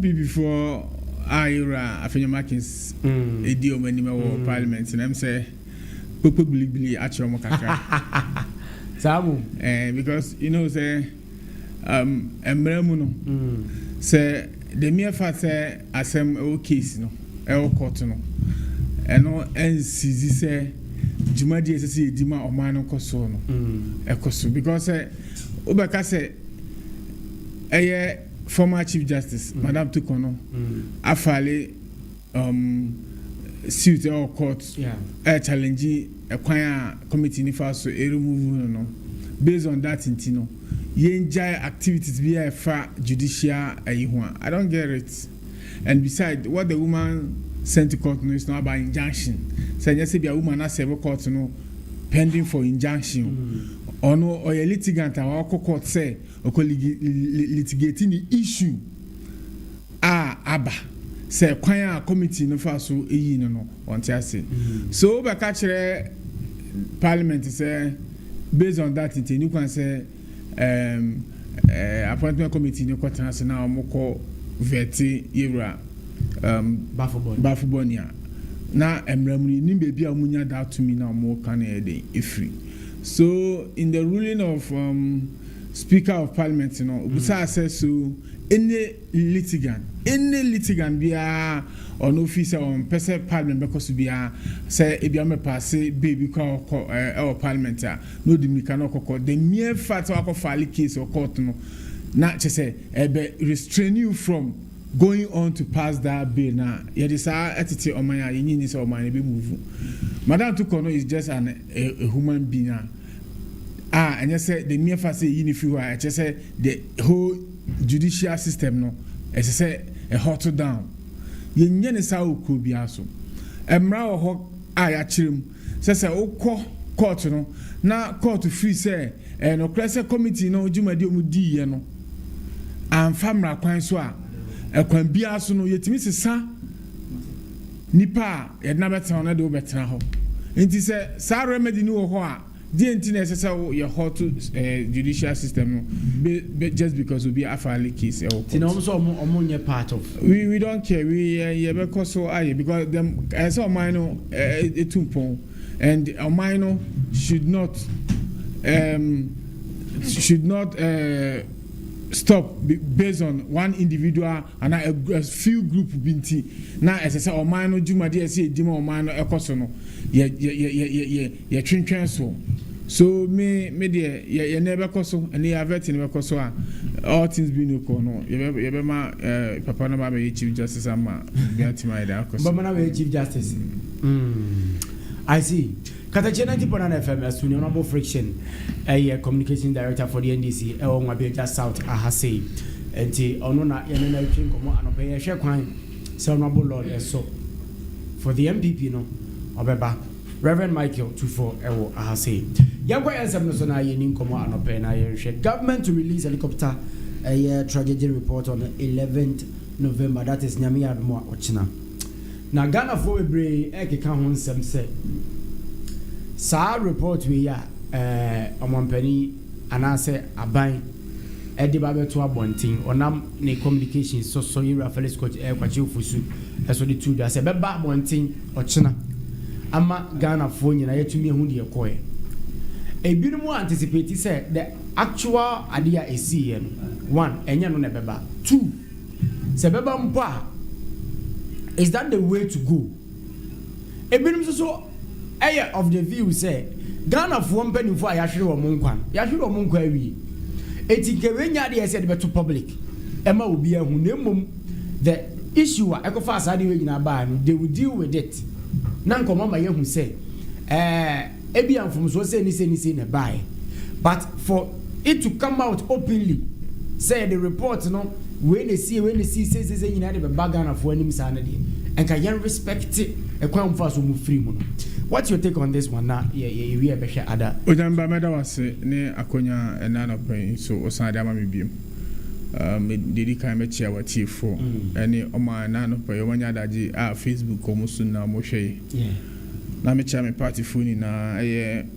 before Ira Afenya Markins edio mani me wo parliament na em say popo bilibili acho mo kakra samu because you know say emremu no say the mere fact say asem o case no e court no eno NCZ say jumadi esese edima oman no koso no ekoso because obeka say eye former Chief Justice Madam Tukono afale suit or court challenge a choir committee ni so remove no based on that intino yenjai activities be a fa judicial I don't get it. And besides, what the woman sent to court no is not about injunction. So you say be a woman as a court no pending for injunction or no or a litigant or court say or litigating the issue aba say choir committee no fa so no on say so be catch parliament say based on that it you can say appointment committee no kwatan se na omoko veti yewra bafobonia na emramuni ni bebi amunya that to me na omoka na ede ifri. So in the ruling of speaker of parliament no obusa says so any litigant bia on officer on person parliament because bia say e bia me pass baby call parliament no di mika no kokko the mere fact of file case or court no na say restrain you from going on to pass that bill na ye dey say attitude omanya yin ni say omanya be move Madam Tukono is just a human being and you say the mere fact say yin if you are just say the whole judicial system no as say a hot down ye nyane sa okro bia so emra wo ho aya chirem say okọ court no na court free say no class committee no jumadi omudi ye no amfamra kwan so a ekwan bia so no yetimi sesa nipa ye na betra na de obetra ho enti say sa remedy ni wo ho a the internet your hot judicial system just because we be a file case part of we don't care we because so because them as a minor and a minor should not stop based on one individual and a few group binti now as I say or minor juma dey say dimo or minor ekoso no ye twentwen so me there ye never koso and ye avert never koso all things be no no ye be ma papa no ba be Chief Justice ama be atima ida koso but na be Chief Justice I see Katakyie 90.9 FM as Honorable Friction a communication director for the NDC e won Abeja South ahase enti ono na ye na twin komo anope ye hwe kwan se Honorable Lord eso for the MPP no obeba Reverend Michael Tufo ewo ahase yankwa ensem no so na ye nin komo anope na ye hwe government to release helicopter a tragedy report on the 11th November that is Nyameba mo ochina na Ghana for ebre ekeka ho nsem se sa report we ya omompani anase aban edi ba beto abontin onam ne communication so yira Felix coach kwachi ofusu eso de two da se beba abontin ochina ama Ghana fo nyina yetumi ehu de ekoe ebinumu anticipate say the actual idea is here one enye no ne beba two se beba mpa is that the way to go ebinum so of the view say Ghana for mpani for ayahwere wo monkwan yahwere wo monkwa wi etikewenya de ese de beto public ema obi ahu nemom the issue a ekofa asade we nyina ba no they will deal with it na nkomo ma yehu say ebi amfom so say ni na buy but for it to come out openly say the report no when they see say nyina de be Ghana for anim sa na de enka yen respect ekwan mfa so mu free mu no. What's your take on this one now? Yeah, we have a share other. Ojamba meda was ne akonya enana pen so osade ama mebiem. Me dedi kan me chia wati fo. Ene oma enana pen wanya daji Facebook ko musu na mo hwe. Yeah. na me chairman party phone na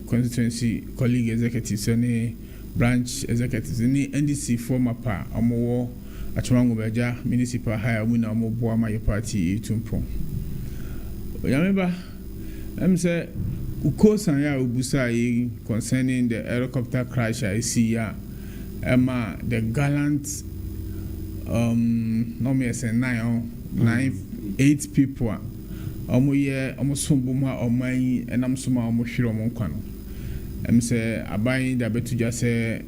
constituency colleague executives ne branch executives ni NDC former pa omo Achwangu Beja municipal high wina omo boa my party tumpo Nyameba say ukosan ya ubusa yi concerning the helicopter crash I see ya Emma the gallant no me say 8 people omo sombo ma oman enam soma omo hwire omo nkwa no say aban da betu just say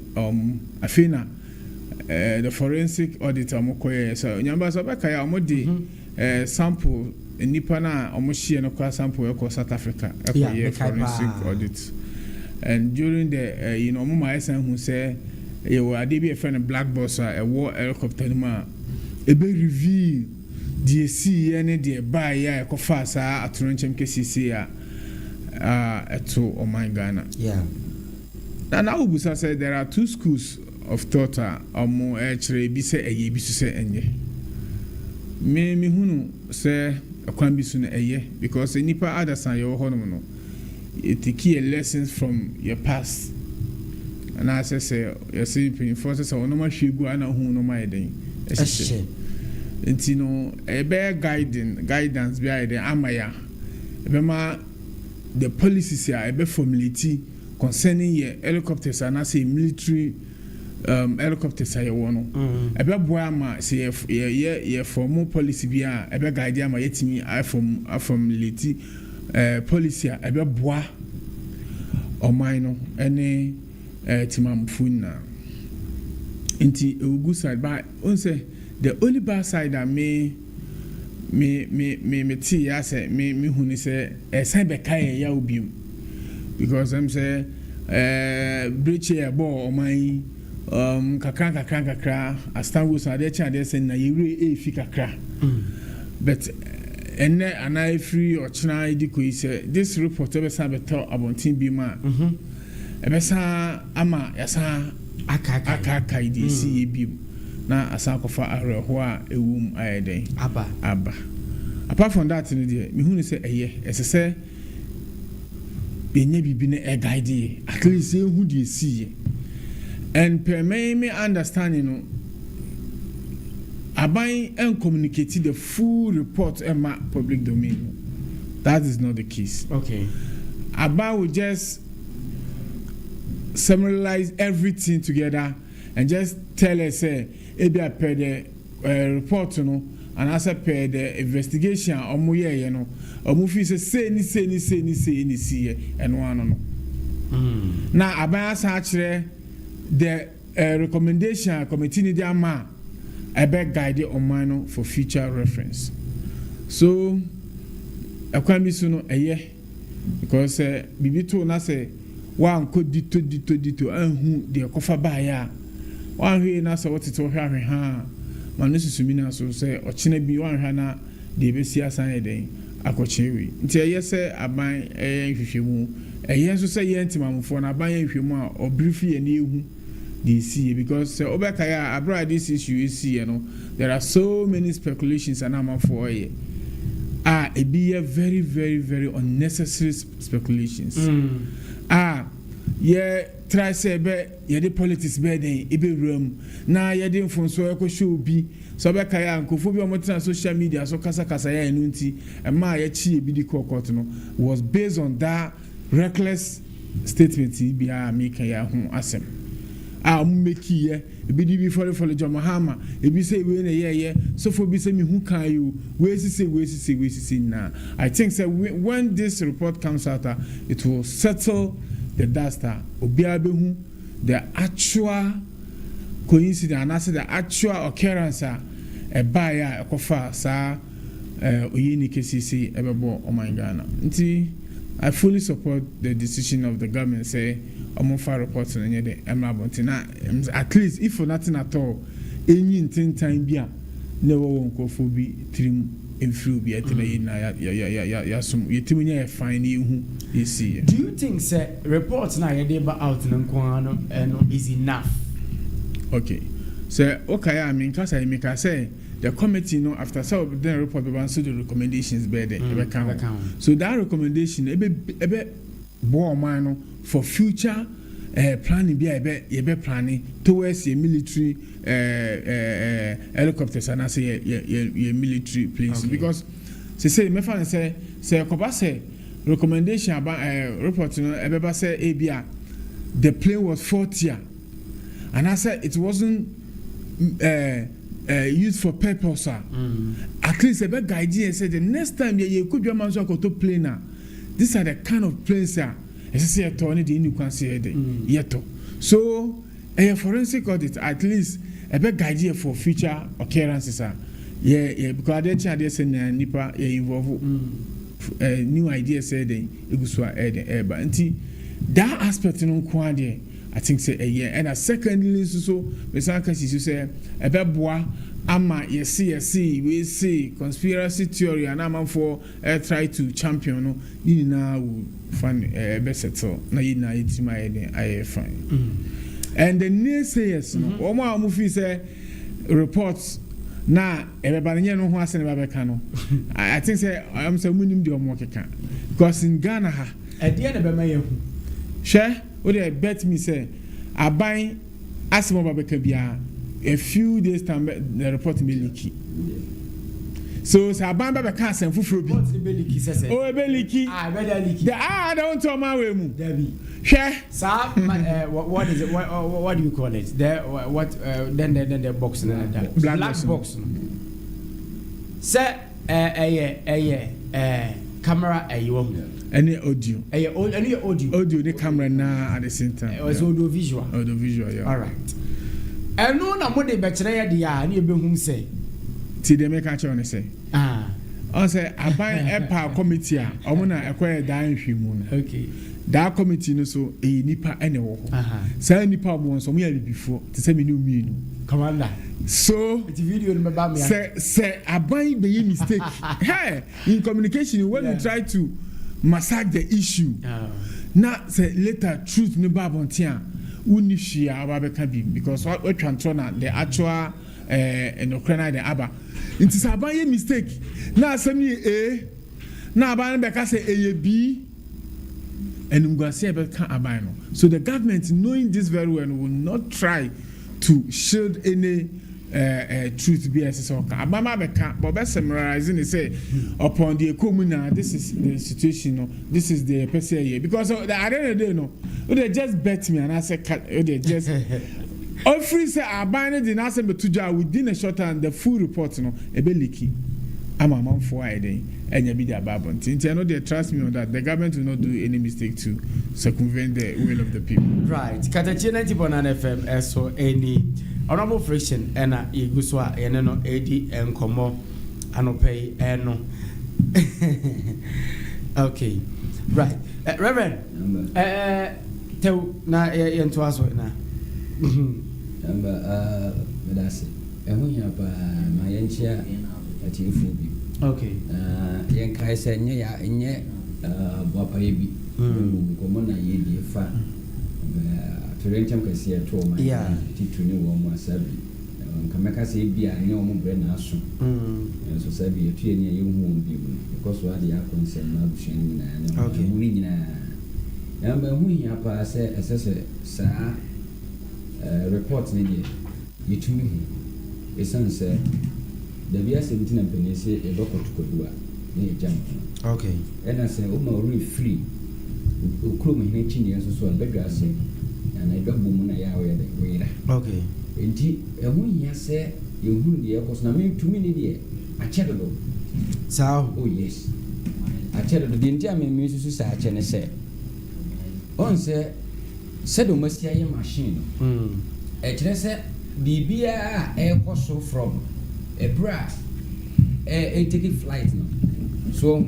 afina the forensic auditor omo koye so nyamba so beka ya omo di sample nipa na omo hie no kwa sample e South Africa e forensic audit and during the omo ma esan hu say e wo ade bi e friend black box a wo helicopter ma e be reveal the see any the buy ya ko fa sa atorenchem kesisi ya eto oh my Ghana and I will say there are 2 schools of thought omo actually bi say eye bi say enye me hunu say akwan bi so na eye because nipa adasan ye ho no take lessons from your past and I say you see forces so no ma hwegu ana hu no ma eden no guidance behind the amaya ebema the policies are ebe formulate concerning your helicopters and say military helicopters are one ebe boa ma say ye formal policy bia ebe guide ama yetimi formulate policy ebe boa oman no ene timamfuna nti ugu side by on say the only bad side that me tea ya say me huni say sign be kai ya obium because I'm say breach ya bo o man kakra astangu so ade cha de say na yewre fi kakra but enne anai free or china idiko say this report be say be tell abontin bi ma be say ama ya say aka idi si ebium na asakofa ahreho a ewum ayeden aba apart from that no dey me hu say ese benye bibi na e guide at least hu dey see and per me understanding no aban and communicate the full report ema public domain that is not the case okay aban will just summarize everything together and just tell us ebi apɛ the report no and as per the investigation omo ye no omo fi say ni see eno ano no na aban asa akire the recommendation committee ni dia ma ebe guide oman no for future reference so akwan bi so no because bibito na say wa nko dito anhu de kofa ba ya one way na so what it will have ha man susumi na so say ochina bi one ha na de be sia san eden akochewi nti say aban hwehwemu so say yentimamfo na aban hwehwemu a obrifi ye na ehu de see because say obeka ya abroad this issue you see there are so many speculations and am for ye it be a very very very unnecessary speculations yeah try say be ye the politics be den e be room na ye the mfonso e ko show bi so be kai ankofo bi omotina social media so kasa ya enu nti e ma ye chi e bi di court no was based on that reckless statement bi a make ya ho asem make ye e bi di bi for John e bi say we na ye so for bi say me hu kan you we see na I think say when this report comes out it will settle the dust obiabehu the actual coincidence and also the actual occurrence e baya ekofa sa oyini kesisi ebebo oman Ghana nti I fully support the decision of the government say omofa report no nye de emrabonti na at least if for nothing at all enyi ntintan bia na wo nkofo bi trim emfru bi etena yina ya sum yetimu nya fine ehu esi. Do you think say reports na ye dey ba out nko no is enough? Okay, so okay I mean cause I make I say the committee no after so then report be so the recommendations be there so that recommendation ebe bo man no for future planning be ebe planning towards a military helicopters and I say a military place because say me fan say koba say recommendation about report no ebe say ebia the plane was 40 and I said it wasn't used for purpose. At least a big idea said the next time you could be a man so to plane. These are the kind of planes that I say a Tony you can see yet. So a forensic audit at least a big idea for future occurrences. Yeah, because they say nipa involve new idea said it was but that aspect no kwade I think say and a secondly so me say can see say ebeboa ama yes we see conspiracy theory and am for try to champion no ni na fan be settle na yi na itima I fine and the naysayers no omo am fi say reports na ebeba nye no ho ase na babeka no I think say I am say munim de omo keka because in Ghana ha e de na be ma yehu share what they bet me say I buy asimo babeka bia a few days time the report me leaky so say aban babeka asem fufuro bi report be leaky say oh be leaky better leaky I don't tell my way mu Debbie share sir what is it what do you call it there what then the box na that black box say camera any audio any audio the camera na at the same time it was audio visual yeah all right and no na mo de be kire ya dia na e be hum say ti de make catch on say on say aban epa committee a omo na ekwa dan hwimu no okay that committee no so e nipa ene wo say nipa mo so mo ya before to say me no mi no commander so the video no ba me say aban be mistake hey in communication when you try to massage the issue na say later truth no ba bontia uni hia ababeka bi because what twanto na the actual enokrana the aba it is aban mistake na asem ye na aban be ka say b and ngwase ebeka aban no so the government knowing this very well will not try to shield any truth be as so abama beka but be summarizing it say upon the communal this is the situation no this is the person here because at the end of the day no they just bet me and I say they just all free say abana the na say betuja within a short time the full report no e be leaky am for iden enya bi the babon tinti no they trust me on that the government will not do any mistake to circumvent the will of the people right Katakyie 90.9 FM so any honorable friction ena iguswa ene no edi enkomo anopei eno okay right reverend tew na yento aso na medase ehunya pa ma yenchia atifu bi okay yen kai se nye bwapa yebi nkomo na yedi fa Turencham kasi ya tuwa maa tituni wa mwa sabi Kameka se bia nye omu bre na asu So sabi ya tuye nye yuhu mbibu Because wadi ya konsen na busheni na mwini nina Yamba hui hapa se saa report nidi Yitumi hu Esan se Dabia se mtina mpene se edoko tukodua Nye jamu Okay Ena se uma uri free Ukuru mhine chini ya susuwa Bedra se and I got boom na ya we okay enti ehun ya se ehun de ekos na me tumi ni de a chedo do sao oh yes a chedo do de enti a me susu sa che ne se on se do masia ye machine e kire se bibia e koso from a bra e take flight no so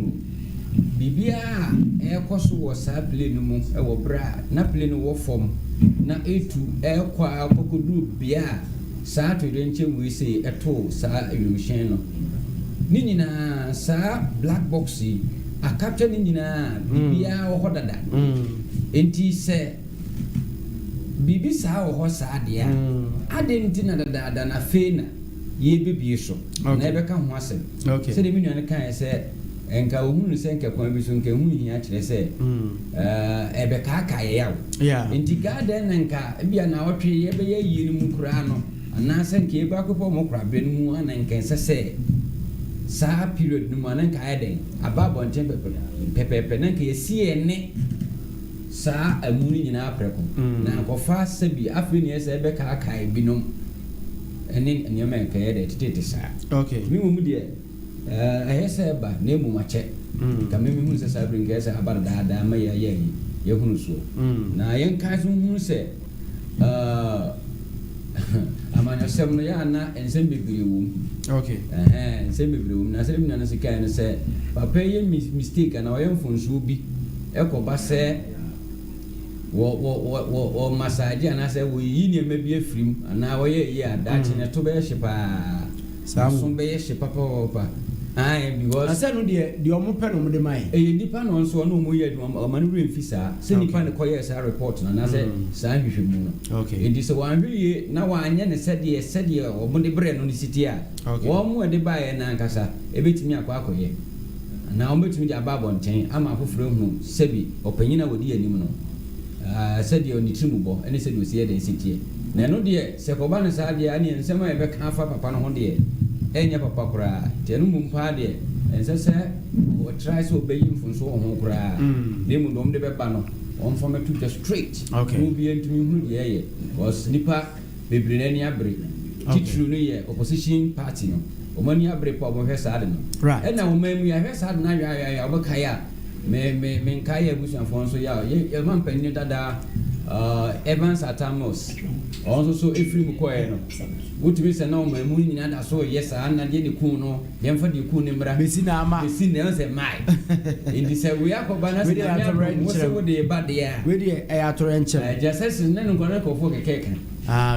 bibia e koso wo sa plane mu e wo bra na plane wo form na etu ekwa akokodu bia saa to de nche we say eto saa elution no ni nyina saa black box a capture ni nyina bibia wo hodada enti se bibi saa wo ho saa dia adenti na dada na fe na ye bibie so na ebeka ho asem se de minua ne kan se enka ohunu se enka kwan bi so enka ohunu hia kire se ebeka aka ye yawo enti garden enka bia na otwe ye be ye yi ni mu kura no ana se enka e ba kopo mo kura be no mu ana enka se saa period no mu ana enka eden ababo ntem pepe na enka ye sie ne saa amuni nyina apreko na kofa sabi afri ne se ebeka aka binom ene nyama enka ye de tete saa mi mu de ehese ba na emu mache ka me hu se sa bring ese abada da ma ye hunu so na yen ka so hu se amanya sem no ya na ensem bebiri wum ensem bebiri wum na se mi na se kai no se papa ye mistake na oyen funso bi ekoba se wo massage na se wo yi ne ma bi afrim na wo ye adachi ne to be hyepa samson be hyepa papa because asa no de omo pe no mo de mai nipa no nso no mo ye amanu remfisa se nipa ne koye sa report na se sa hwehwemu no enti se wan hwie na wanye ne sede omo de bre no city a wo mo de bae na nkasa ebetimi akoye na omo betimi de ababo nten ama afoforo hu sebi opanyina wodi anim no sede oni trimubo ene sede osie de city na no de se ko ba ne sa de ani ensema e be ka fa papa no ho de enya papa kura tenu mumpa de ensese o try so be yin funso ho kura de mu dom de be ba no on for me to the straight no be entumi hu de ye was nipa bebre na ni abre titru no ye opposition party no o mani abre pa mo hwesa de no e na o mamu ya hwesa de na ya obakaya me nkaya busan fonso ya ye man panni dada Evans Atamos also so efrim koe no wotumi se na o mamu nyina da so yes na de ku no dem fa de ku ne mra besi na ama besi na se mai indi se we akoba na se na wo se wo de ba de ya we de e atoro enche just as na no gonna ko fo keke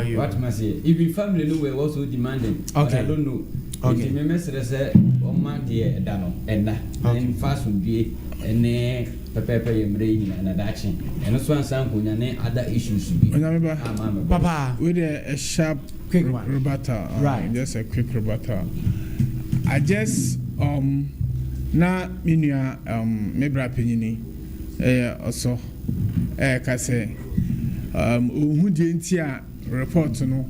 you what must say if family no were also demanding I don't know me mesere se o ma de da no enda en fast bi ene pepe yemre nyina na dachi eno so ansan konya ne other issues bi papa with a sharp quick one rebuttal right just a quick rebuttal I just na minua mebra penyini also ka se ohu de ntia report no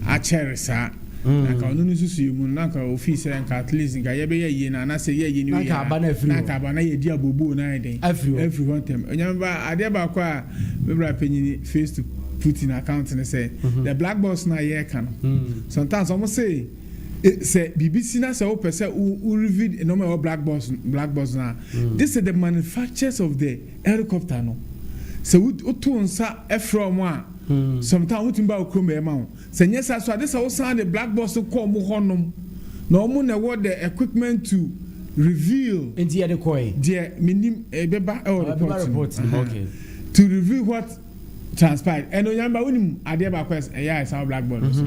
a cherisa naka onu nususu mu naka office nka at least nka ye be ye na say ye ni naka aba na ye di abobo na eden everyone them Nyameba ade ba kwa mebra penyini face to put in account and say the black box na ye kan sometimes almost say BBC na say o person who reviewed normal black box na this is the manufacturers of the helicopter no so we to nsa from one sometimes we timba okrom e ma ho say yes so this how sound the black box ko mo honom na omo na what the equipment to reveal into the coin the minim beba report okay to reveal what transpired and Nyameba unim ade ba quest yeah how black box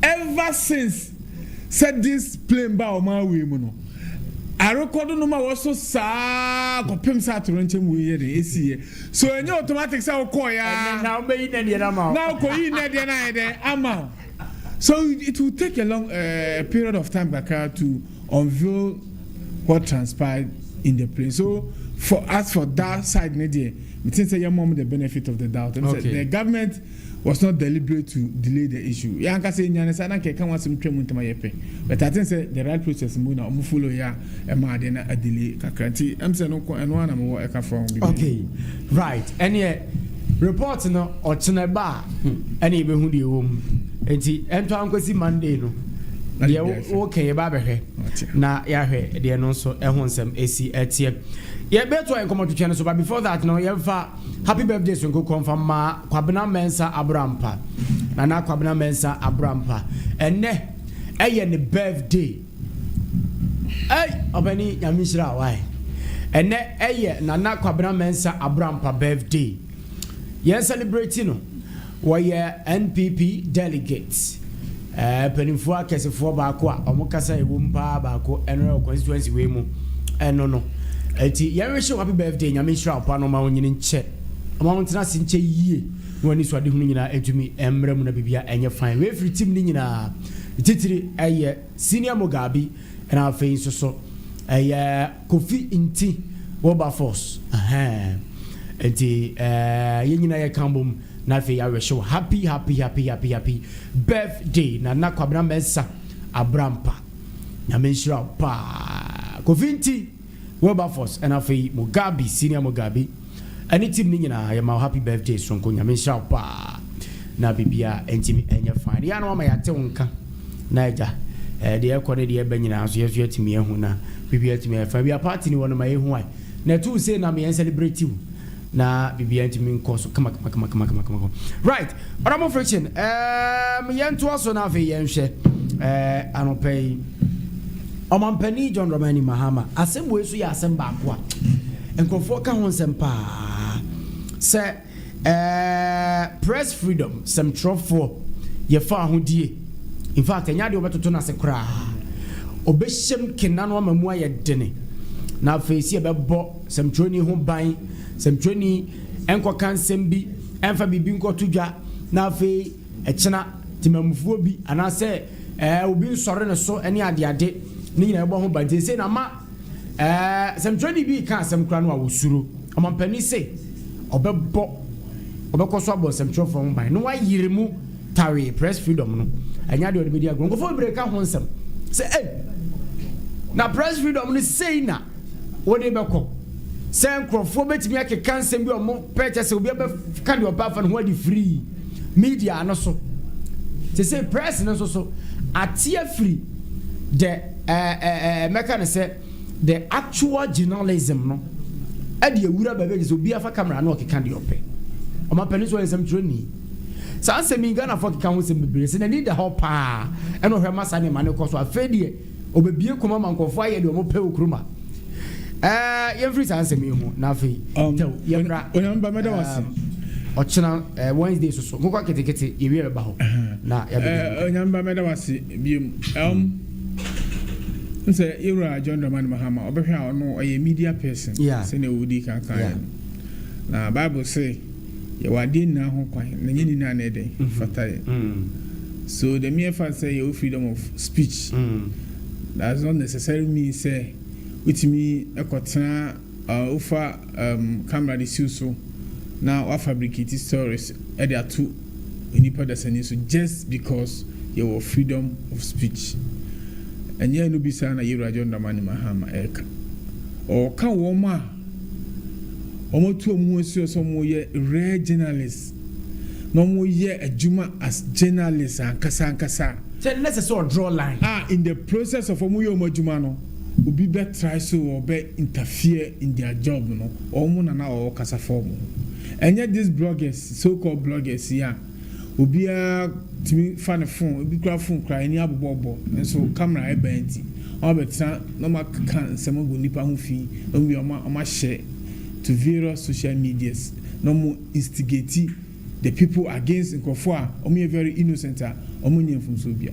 ever since said this plane ba o ma we mu no I record no ma was so sa kopim sa to nchem we here dey esi so any automatic say call ya now be in the amount now ko yi na dey na dey amount so it will take a long period of time to unveil what transpired in the plane so for us for that side ne dey we think say your mom the benefit of the doubt and the government was not deliberate to delay the issue. Yanka say nyane sa na keka wasem twem ntama yepe. But I think say the right process mu na omu follow ya e ma de na a delay kakranti. Am say no ko eno na me wo e ka from bi. Okay. Right. Any report no ochene ba any be hu de wom. Enti ento ankosi Monday no. Ye okay ba behwe. Na ya hwe de no so e ho nsem esi etie. Yeah, better to come to channel. So, but before that, no, you have happy birthday. So, go confirm ma Kwabena Mensa Abrampa. Nana Kwabena Mensa Abrampa. And ne, the birthday. Obeni Yamishra, why? And ne, Nana Kwabena Mensa Abrampa birthday. Yes, celebrating. Why, NPP delegates. Penifua Kesefua Bakwa, Omokasa Wumpa Bako, and constituency Wemo. And no. Eti yare show happy birthday Nyamishra pa no ma wonyini nche ma wontena se nche yie no ani so ade hunu nyina etumi emre mu na bibia enye fine we free team ni nyina titiri ɛyɛ Senior Mugabe ɛna afei nso so ɛyɛ Kofi Nti Wilberforce enti yɛn nyinaa yɛ kan bom na afei awɛhyɛ happy birthday na Kwabena Mensah Abrampa nyame nhyira pa Kofi Nti Wilberforce ɛna afei Mugabe Senior Mugabe ɛne team ni nyinaa yɛ ma happy birthday sonko nyame nhyira pa na bibia entimi enye fine ya na ma yate wonka na agya de ekode de eba nyina so yeso yatimi ehu na bibia timi fa bia party ni wono ma ehu ai na tu say na me celebrate you na bibia entimi nko so kama right oramo friction yentu aso na fe yenhwe anopei omampani John Dramani Mahama asembo esu ya asemba akwa enkofo ka ho sempa se press freedom some trofo ye fa ahodie in fact enya de obetoto na se kra obehjem kenna no mamu aye dene na afesi ebebo some troni ho ban some troni enkoka nsem bi enfa bibi nkotudwa na afi echena timamufuo bi anase obi nsore ne so ene ade ni nyina ebo ho ban te se na ma some troni bi ka some kra no awosuro omampani se obebo obekoso abosem tro from by no wayire mu tawe press freedom no anya de odebedi agro ngofo breka ho nsem say na press freedom no say na wode beko say nkrofo betimi akeka nsem bi omo purchase obi be ka de oba fa no wadi free media no so say press no so atia free the meka say the actual journalism no e de awura bebe so obi afa camera no okeka de ope Oma peniso yesem troni sa ansemi Ghana for kika ho sem bebre se na need the help pa e no hwema sa ne mane koso afedie obebie koma mankofo aye de omo pe okruma yemfri sa ansemi ho na afi tel yemra onyamba meda wase ochina Wednesday so kokwa ketekete yewie ba ho na onyamba meda wase biem nse Ira John Dramani Mahama obehwa no aye media person se na wudi kankan na Bible say you are doing now, so the mere fact say your freedom of speech does not necessarily mean say with me a cotton offer camera the so now I fabricate stories at there two in so just because your freedom of speech and you no be sana Ira John Dramani Mahama eka or can woma omo tu omo so mo ye rare journalist no mo ye adwuma as journalist ankasa say let's sort draw line in the process of omo ye omo adwuma no obi be try so or be interfere in their job no omo na o kasa form enye these bloggers so called bloggers ya obi a timi fa ne phone obi kra phone kra ani abobobo so camera e benti obetra no ma kan semo go nipa ho fi omo ma share to various social medias no more instigate the people against nkofo a very innocent a omo nyemfum so bia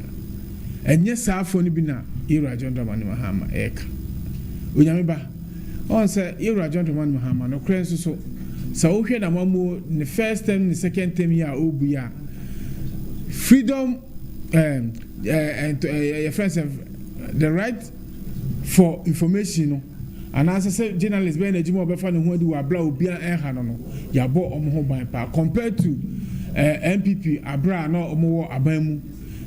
enye saafo no bi na Ira John Dramani Mahama eka Nyameba on say Ira John Dramani Mahama no kren so wo hwe na mamu the first term the second term ya obu ya freedom and your friends have the right for information no and as I said, journalists be na jimo be fa ne ho adi wa bla obi an ha no ya bo omo ho ban pa compared to MPP abra na omo wo aban mu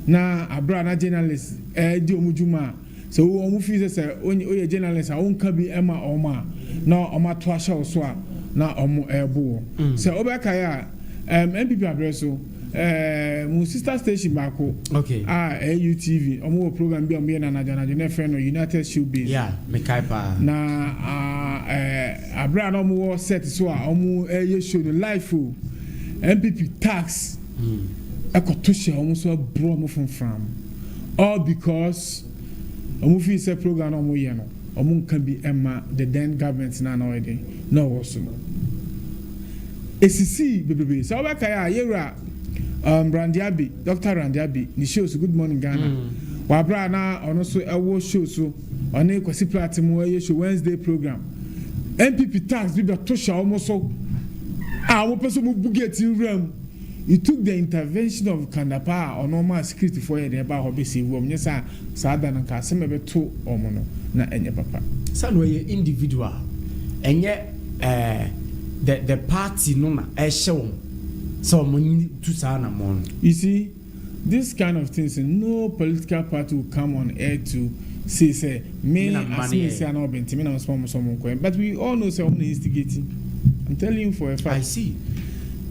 na abra na journalists di omo juma so omo fi say oye journalists a wonka bi ema oma na oma to ahya so a na omo ebo so obeka ya MPP abra so mu sister station bako okay AUTV omo program bi omo ye na na friend no United Showbiz me kai pa na abra no omo set so a omo ye show no live o MPP tax ekotoshia omo so bro omo from all because omo fi say program omo ye no omo nka bi emma the then government na already no was no esisi bebebe so obeka ya yera Randiabi, Dr. Randiabi, ni shows Good Morning Ghana. Wabra na ono so ewo show so one kwasi platform we show Wednesday program. MPP tax bi be to sha omo so. Wo person mu bugeti ram. it took the intervention of Kandapa or normal security for the about obviously woman. Yes, sir. Sadan and Cassim ever two or mono, not any papa. Some way individual, and yet the party no show so money to sana mon. You see, this kind of things, no political party will come on air to say me as me say no bent me na someone coin, but we all know someone instigating. I'm telling you for a fact. I see.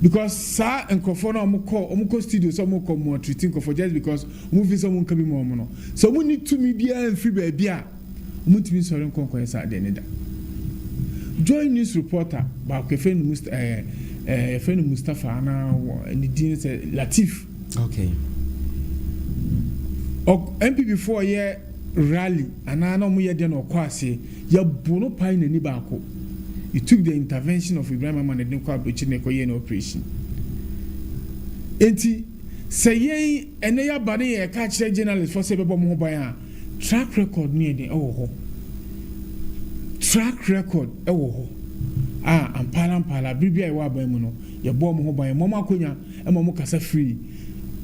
Because sir and Kofona Omoko studio some more treating for just because movie someone can be more mono. So we need to media and free baby. Mutimi sorry konko sa de neda. Join news reporter ba Kefenu Mustafa na ni din say Latif. Okay. MPP 4 year rally ana na mo ye de no kwase ya bono pai na ni baako. It took the intervention of Ibrahim Ahmad and Nkwa Abuchi na koye no operation. Enti say ene ya bane ye ka kire journalist for say bebo mo ban a track record ni ede ewo ho. Track record ewo ho. Ampala bibia e wa ban mu no ye bo mo ho ban mo makonya e mo kasa free.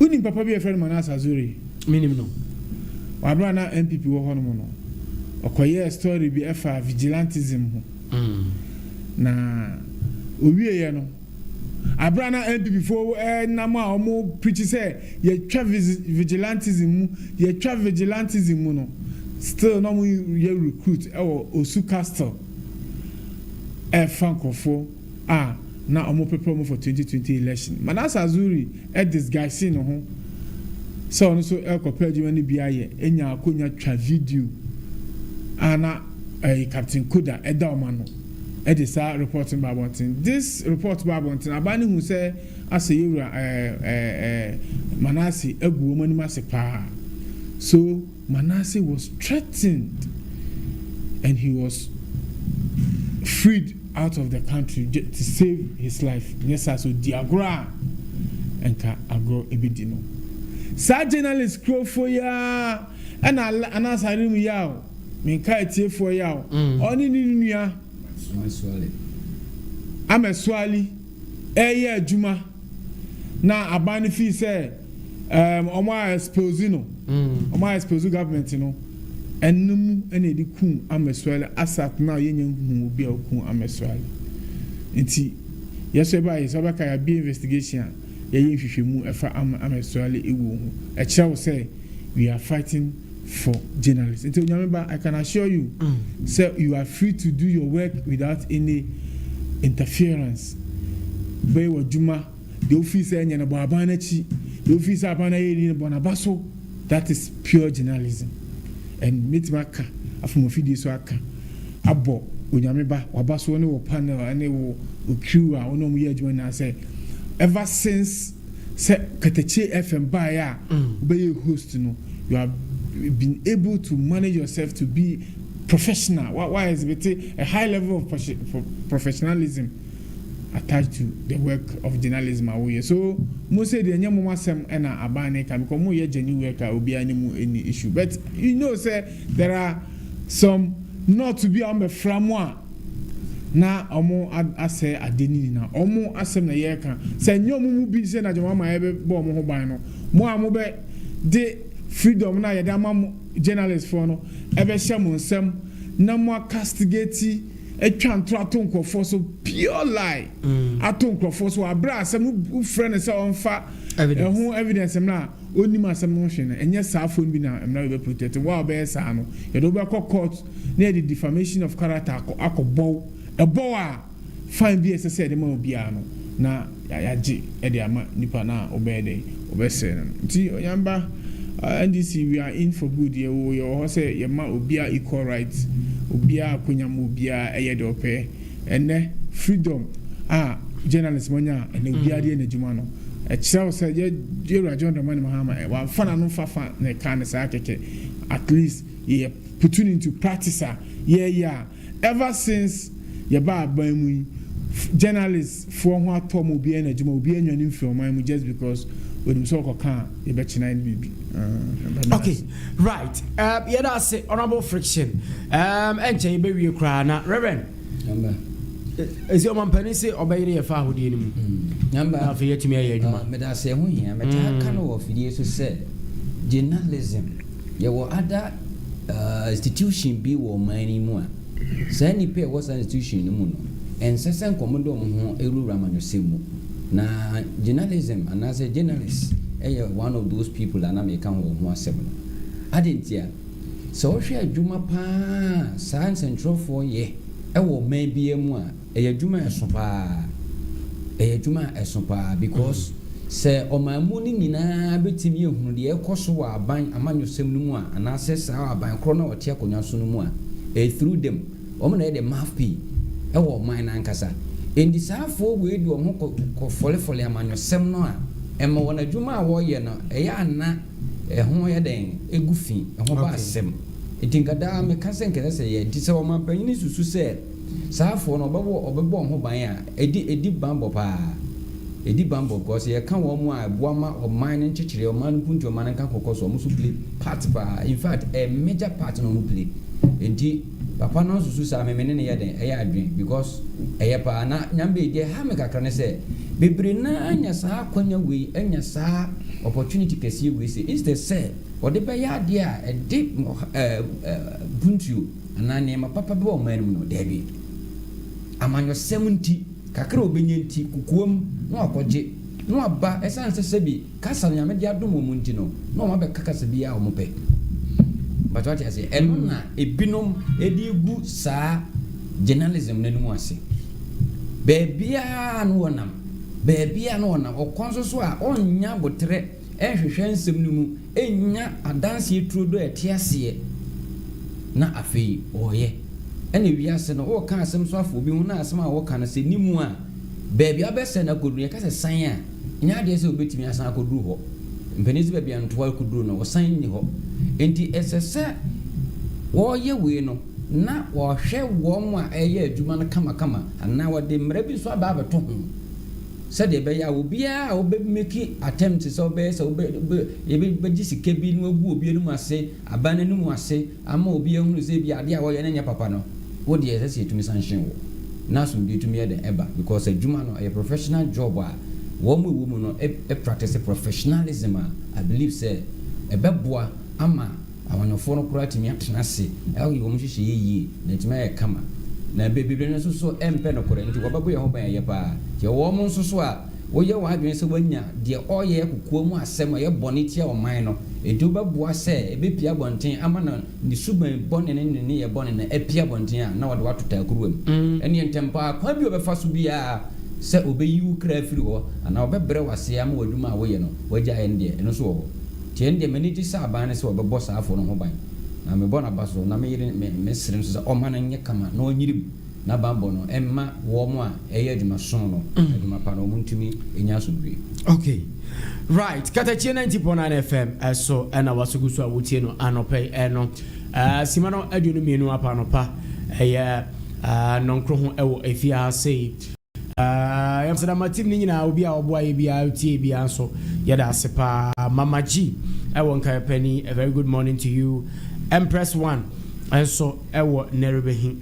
Uni papa bi e friend Manasa Zuri. Minimum no. Wa bra na MPP wo ho no mo no. Okoye story bi e fa vigilantism ho. Na owie ye no abrana MPP before na ma omo preach say ye twa vigilantism no still no mo ye recruit Osu Castle Frankofo na omo prepare mo for 2020 election Manasa Azuri disguise no ho so no so compare you any bia ye enya akonya twa video ana Captain Koda Edalmano Edisa reporting Babontin. This report Babontin Abani who say as a Manase Egu woman Masepa. So Manase was threatened and he was freed out of the country to save his life. Yes, so Diagra and Ka Agro Ebidino. Sa journalist crow for ya and Anasarim Yao. Minka tie for yaw oni ni nua ameswali eye adwuma na abani fi say omo expose no omo expose government no enum ene edi kun ameswali asat na yenye hu obi akun ameswali nti yeso ba yeso ba ka ya be investigation ye hwehwemu efa ameswali ewu hu e kire say we are fighting for journalists. Until Nyameba, I can assure you, sir, you are free to do your work without any interference. Be wa juma, the office enya na babanechi, the office abana yeri na bonabaso. That is pure journalism. And mitmaka afumofidi so aka abo Nyameba wabaso ne wo panel ane wo crew a ono mu ye adwuma na say ever since say katakyiefm ba ya be host no you have been able to manage yourself to be professional. Why is it a high level of professionalism attached to the work of journalism? So most say the nyamoma sem ena abane ka because mo ye genuine work obi animu any issue. But you know say there are some not to be on the framwa na omo ase adeni na omo asem na ye kan say nyomu mu bi say na jama ma ebe bo mo ho ban no mo amobe de freedom na ye dama journalist for no ebe hye mo nsem na mo castigate etwa ntrato nkofo so pure lie ato nkofo so abra asem u friend say onfa evidence na onima asem no hwe na enye saafo bi na emna be protect wa be sa no ye do be court na the defamation of character akobo ebo a fine bi ese de ma obi a no na yaje e de ama nipa na obede obese no nti oyamba NDC we are in for good ye wo say ye ma obia equal rights obia akonyam obia eye de ope ene freedom journalism nya ene obia de na juma no e kire say ye John Dramani Mahama wa fana no fafa na kan sa keke at least ye put into practice yeah ever since ye ba mu journalists for ho atom obia na juma obia nya nimfi o man mu just because when so can you bet okay right yeah that's it honorable friction and be we cry na reverend Is your man penny say obey your father anymore? Number for yet to me. Meda say who here, Meta can of years to say journalism. There were other institution be war mining more. Sani pay was an institution in the moon. And Sassan Commodore Eru Raman Semu. Na journalism and as a journalist, one of those people and I may come home more seven. I didn't hear. So she Juma pa science and trough for ye. Maybe a more a Juma esopa. A Juma esopa because say on my morning in a bit me who the Ekoswa bang among your semua and I says our bang chrono or Tiakonya Sunumua. Through them, Omane the mouthpiece. Mine ankasa. In this half for we do a moko for among your semnoa. And more a Juma warrior no, a yana, a hoya dang, a goofy, a hoba sem. It think a dam a cousin can say, it is our man penny to say. Safo no babo or babon hobaya, a deep bambo pa. A deep bambo, cause ye can't warm my wama or mine and chichi or man punto man and can't cause or musically part bar. In fact, a major part no play. Indeed. Papa no susu sa me menene ye den eya adwen because eye pa na nyambe de ha me kakra ne se bebre na anya sa kwanya we anya sa opportunity kesi we say instead say ode be ya de a deep buntu anane ma papa be o man no de bi amanyo 70 kakra obenye nti kukuom no akoje no aba esan se bi kasa nyame de adom mu nti no no ma be kakasa bi a o mo pe. But what I say, Emma, a binom, a digu sa journalism, no say. Baby, no one, baby, no one, or consoswa, on yabotre, and shansom numu, and ya a dance ye through the tiasie. Na a fee, or ye. Any we are sent all kinds some soft will be one as my work can say nimua. Baby, I best send a good record as a sign. In your days, will be to me as I could do. Penny's baby and 12 could do no sign you. Enti esese wo ye we no na wo hwe wo mu a eye adwuma no kama ana wo de mrabi so aba abeto ho se de be ya obi a wo be make attempt so be se be gisike bi no agu obi no ase abane no mu ase ama obi ehunu se bi ade a wo ye nya papa no wo de esese etumi sanhyen wo na so bi etumi ye de eba because adwuma no a professional job a wo mu no e practice professionalism I believe say e beboa ama awanofo no kura timi atena se ayi wo mhihye yi na timi ya kama na bebebre no so empe no kura nti wababo ye ho ban ye pa ye wo mo so a wo ye wa adwen se wanya de oye kokuo mu asem ye bone tia o man no edu beboa se ebepia bonten ama na ni suban bone ne ye bone na epia bonten a na wode watota kuruwam ene ntempa kwa bi obefa so bia se obeyi kra firi ho ana obebre wase ama waduma a wo ye no wagya ende eno so wo tiende meniti sa abane se obebo sa afo no ho ban na me bona baso na me yire me sere so o man nye kama na onyirim na bambo no emma wo mo a eye aduma son no aduma pa no muntumi enya so bi. Okay, right. Katakyie 90.9 FM so na wasugusu a wotie no anope no simano aduno mienu apa no pa eye nonkro ho ewo afia sei yamsada matim ni nyina obi a oboa ye bia tie bia so yeda asepa Mama G ewo nkai penny a very good morning to you Empress 1 and so ewo nerebehi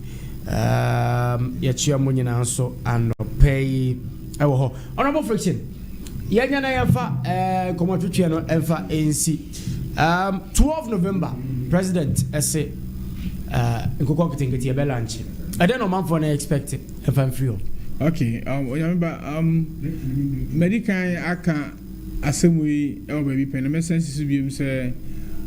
ya chia mo nyina so anope ewo ho honorable friction yenya na yafa komotwetwe no emfa NC 12 November president ese nkoko kitengeti e lunch I don't know man for na expect if I'm free. Okay, remember medical aka assemble e baby pen me sense to be say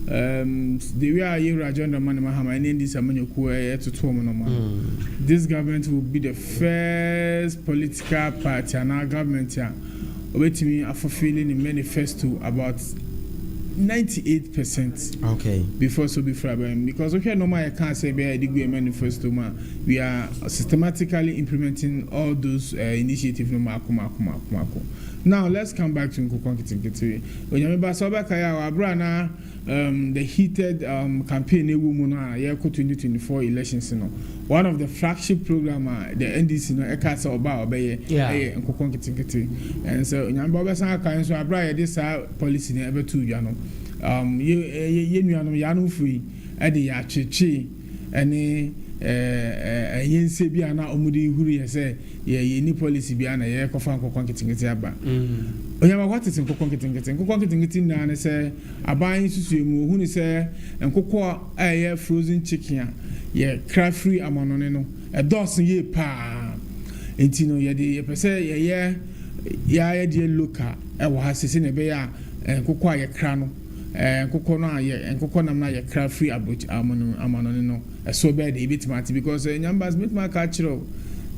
the way I hear agenda man mahama and this amanyoku to tom no man. This government will be the first political party and our government here obetimi afofilling the manifesto about 98%. Okay. Before because okay, no I can't say be a degree manifesto we are systematically implementing all those initiatives no mako. Now let's come back to Nkukwankiti. When Nyameba soba kaya wa brana the heated campaign e woman na year 2024 elections no. One of the flagship program the NDC no ekasa oba obeye Nkukwankiti. And so Nyameba oba san kan so abra this policy na ebe tu dwa no. Ye nuanom ya no free e de ya cheche ene yense bi ana omudi huru ye say ye ni policy bi ana ye kofa nkokon kitingiti aba onyama what is nkokon kitingiti na ne say aban susu mu hunu say nkokon ye frozen chicken a ye craft free amanone no dos ye pa enti no ye de ye pese ye ya de local e wo ha sese ne be ya nkokon ye kra no nkokon no ye nkokon nam na ye craft free amanone no so bad a bit matter because Nyambas meet my culture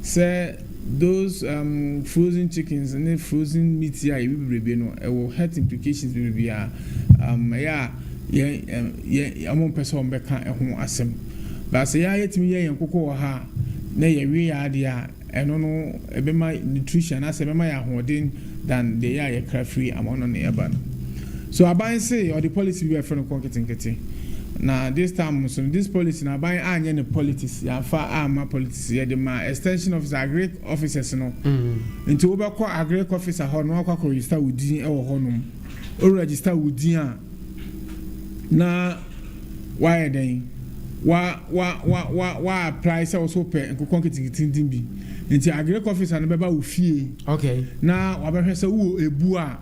say those frozen chickens and frozen meat here it will health implications be yeah among person be kan ehun asem but say ya yet me yen kokko ha na ye we ya dia eno no ebe ma nutrition as ebe ma ya hoden than they are craft free among on the urban so aban say or the policy we friend konketenkete na this time so this policy na buy anya ne politics ya fa ama politics ya de ma extension officer agri officers no into we ko agri officer ho no akwa register wudin e wo ho no o register wudin a na why then wa apply say also pay nkokon kitintin bi into agri officer no beba wo fie okay na wa be hwe say wo ebu a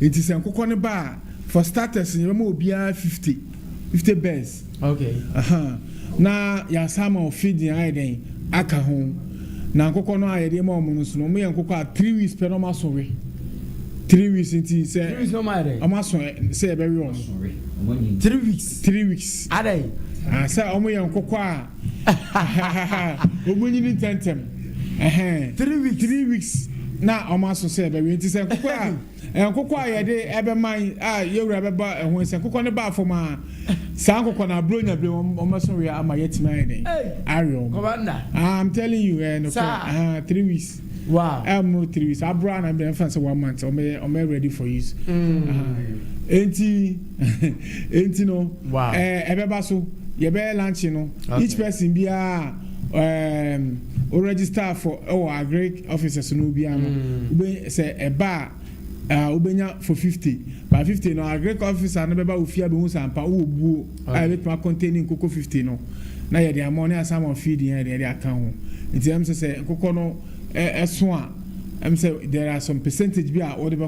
into say nkokon ne ba for starters you ma obia 50 bears. Okay. Na ya sama feeding aiden aka ho. Na nkokọ no ayede ma omo no so no me nkokọ 3 weeks per no ma so we. 3 weeks inti say 3 weeks no ma dey. Ama so say e be we on. 3 weeks. 3 weeks. Adai. Say omo ye nkokọ a. Omunyi ni tentem. 3 weeks. Na omo so say e be we inti say nkokọ a nkokọ ayede ebe man yewura be ba ehun say nkokọ ne ba afoma Sanko na bronya bre omaso we ama yetima eden ariom I'm telling you no 3 weeks wow no 3 weeks abra na be fancy 1 month o me ready for use enti no wow ebeba so ye be lunch no each person bia o register for agri officers no bia no be say eba ubenya for 50 by 50 no agri officer no beba ofia be hu sampa wo buo let ma containing koko 50 no na ye dey money as some feeding here dey account ho nti am say koko no so a am say there are some percentage bi a whatever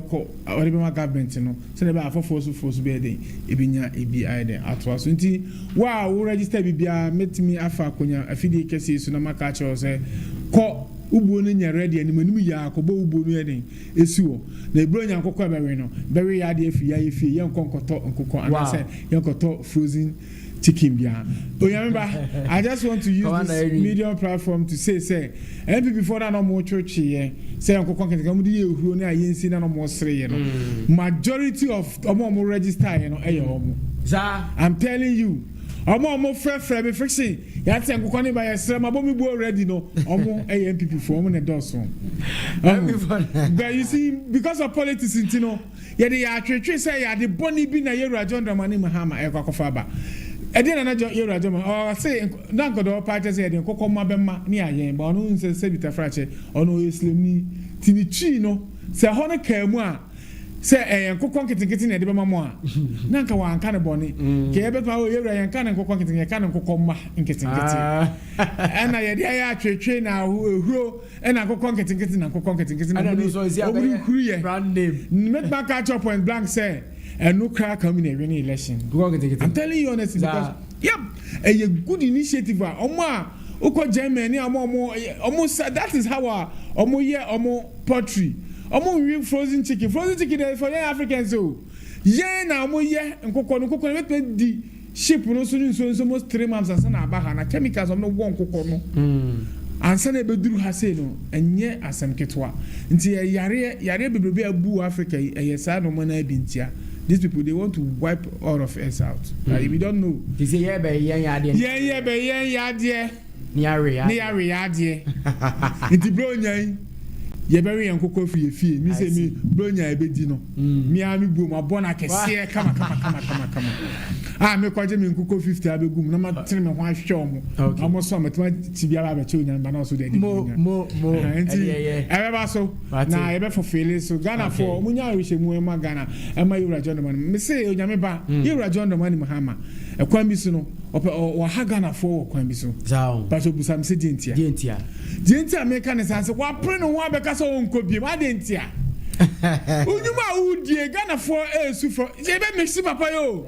my government no so na be force be dey ebinya ebi aiden atwa so nti wo register bibia metimi afa akonya afidi kese so na maka cha say ko ubuo no nya ready animanim ya akobo ubuo no eden esiwo na ebro nya nkokọ bewe no bewe ya de afi ya efi ye nkonkoto nkokọ and say ye nkoto frozen chicken bia Nyameba I just want to use this media platform to say MP before that no more church here say nkokọ nkekeka mu de ye ehuro na ayensi na no more sere ye no majority of omo register ye no eye omo I'm telling you omo frefre be fixing ya te nkokọ ne ba ye sere ma bo mi bu already no omo MPP for omo ne doso but you see because of politics you know ya de ya twetwe say ya de boni bi na Yewura John Dramani Mahama e kwakofa ba e de na Yewura John o say na godo party say de nkokọ ma be ma ni ayen ba onu nse se bitafrache onu Islam ni tinichi no se ho ne kamu a say nkokọ nketenkete na de be ma mo a na nka wa anka ne boni ke e be ma o Yewura yan ka ne nkokọ nketenkete ka ne nkokọ ma nketenkete na ye de ya twetwe na ehuro na nkokọ nketenkete na nkokọ nketenkete na o huru ye brand name met back at your point blank say and no crack coming in any election. I'm telling you honestly because yep a good initiative omo Germany almost that is how omo here omo poultry omo frozen chicken for young Africans so yeah na omo here nkokọ met di ship no so almost 3 months and na aba na chemicals omo wo nkokọ no ansa na beduru ha sei no enye asem ketwa nti yare bebrebe abu Africa yesa no mana bintia these people they want to wipe all of us out if you don't know they say yeah be yen yade ni yare nti bronyan ye be yen kokko fie mi say mi bronyan e be di no mi a mi bu ma bona kese kama me kwaje mi kokko 50 abegum na ma tene me ho ahwe omo so metma tibia ba che onyan ba na so de mo nti ebe so na ebe for fele so Ghana for munya ahwe mu e ma Ghana e ma Yewura John Dramani me say Nyameba Yewura John Dramani Mahama ekwan bi so no o ha Ghana for kwan bi so but obusam se dientia me kan say wa pre no ho abeka so onko biem adentia Unyuma udie Ghana for for ebe mixi papa yo.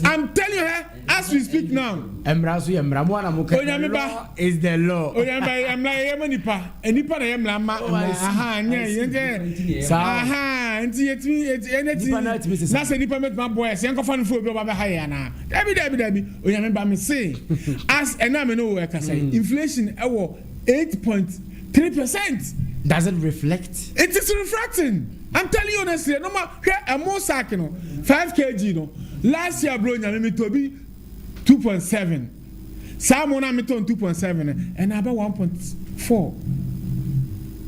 I'm telling you as we speak now. Emraso emra mo na mo ka. Nyameba is the law. Nyameba emla yemanipa. Enipa na yemla ma. Aha nya yenge. Aha nti eneti. Na se nipa met ma boys yen ko fa no fo bi ba ha ya na. Dabi. Nyameba me say as ena me no we ka say inflation ewo 8.3%. Does it reflect? It is reflecting. I'm telling you honestly. No matter a more sack, 5 kg. No. Last year, bro, Nyameba to be 2.7. Samona me to 2.7, and about 1.4.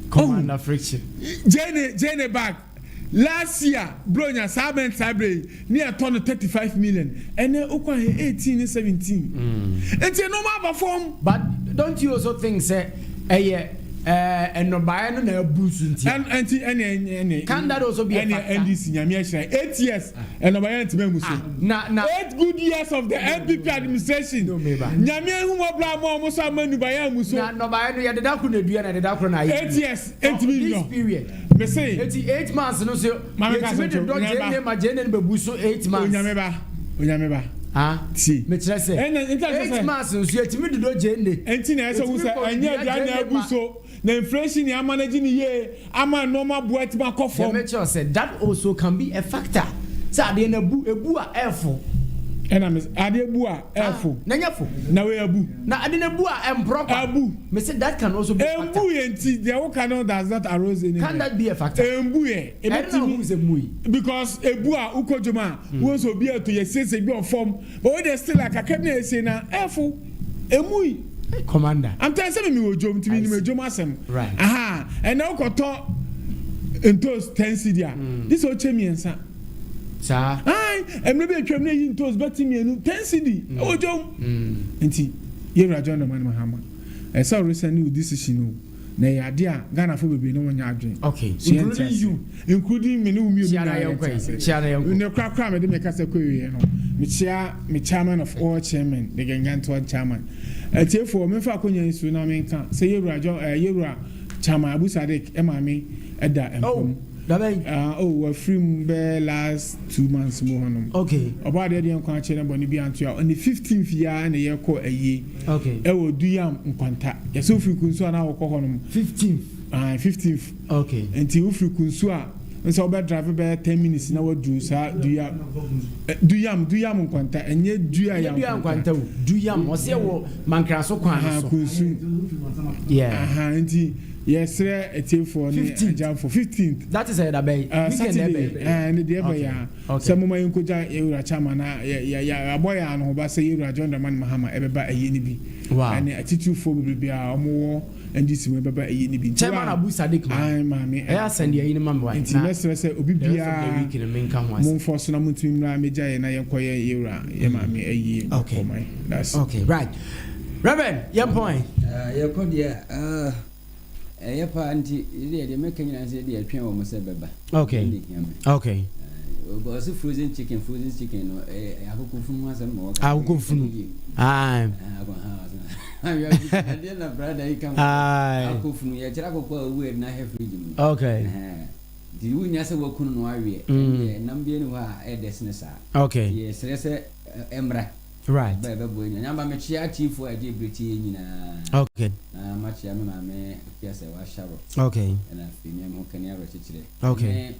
Commander friction. Jane back. Last year, bro, Saben Sabre near ton 35 million, and then 18 and 17. It's a normal perform. But don't you also think, say, and no buy no boost and can that also be any NDC 8 years and no buy na 8 good years of the NPP administration nyame hu mo bra mo mo so manu buy muso na no buy no ya de da kro na dua na de da kro na 8 years 8 million this period me say 8 months no so me de do je ma je ne be buso 8 months onyameba si me kire say 8 months so yetimi do je ne enti na so wo say anya dua na buso na inflation ya managing ye ama normal boat ma ko form. Make sure said that also can be a factor. Say ade na ebu a efo. Ena me ade ebu a efo. Na nyafo. Na we ebu. Na ade na ebu a improper. Ebu. Me say that can also be a factor. Ebu yenti the who cannot does not arose in. Can that be a factor? Ebu ye. Because ebu a ukojoma won so be to ye say be on form. But when they still like akemi say na efo. Emui. Commander, I'm telling you, me ojom to me ojom asem. Right. Aha, and now koto entos 10 cedi. This o chemi ensa. Sa. Ai, em maybe atwam na yin entos beti me enu 10 cedi. Ojom. Enti, ye rajo no man mahama. E say recently with decision no. Na ya dia Ghana for bebe no nya adwen. Okay. Including me no umi obi na yanko. Ne kra me de me kasa kwewe no. Me chairman of all chairman, the Ganganto chairman. Therefore, me fa konya nsu na me nka say yewura chama Abu Sadik emame eda empom we free be last 2 months mo honom okay about the nkwa ache na boni bi anto on the 15th year na ye ko ayi okay e wo duyam nkwanta ye so free kunsu na wo ko honom 15th okay enti wo free kunsu a nso obe drive be 10 minutes na wadu sa duyam nkwanta enye duyam nkwanta duyam o se wo mankraso kwan so yeah enti yes etie for ni ajam for 15th that is a day Saturday and the ebe ya some mama yenkoja ewura chama na ya aboya no ba se ewura John Dramani Mahama ebeba aye ni bi and attitude for bibia omo and this we baba aye ni bi chairman Abu Sadik ai mami e asend ya ni mama nti mesre se obi bia mon force na muntumi mra meja ye na yenkoye ewura ye mami aye okay that's okay right Reverend your point your code yeah pa anti ile make nyina say dey atwen wo mo se beba okay but so frozen chicken no akoko funu asem mo akoko funu dey na brother you come akoko funu ye kira akoko we na have fridge mu okay di wunya se wo kunu no awie nam bie ni ha e desne sa okay yes se emra right bebe boy nyamba me chia chief wa je breti nyina okay ma chia me ma me kiase wa sharo okay na fi me mo kania ro chichire okay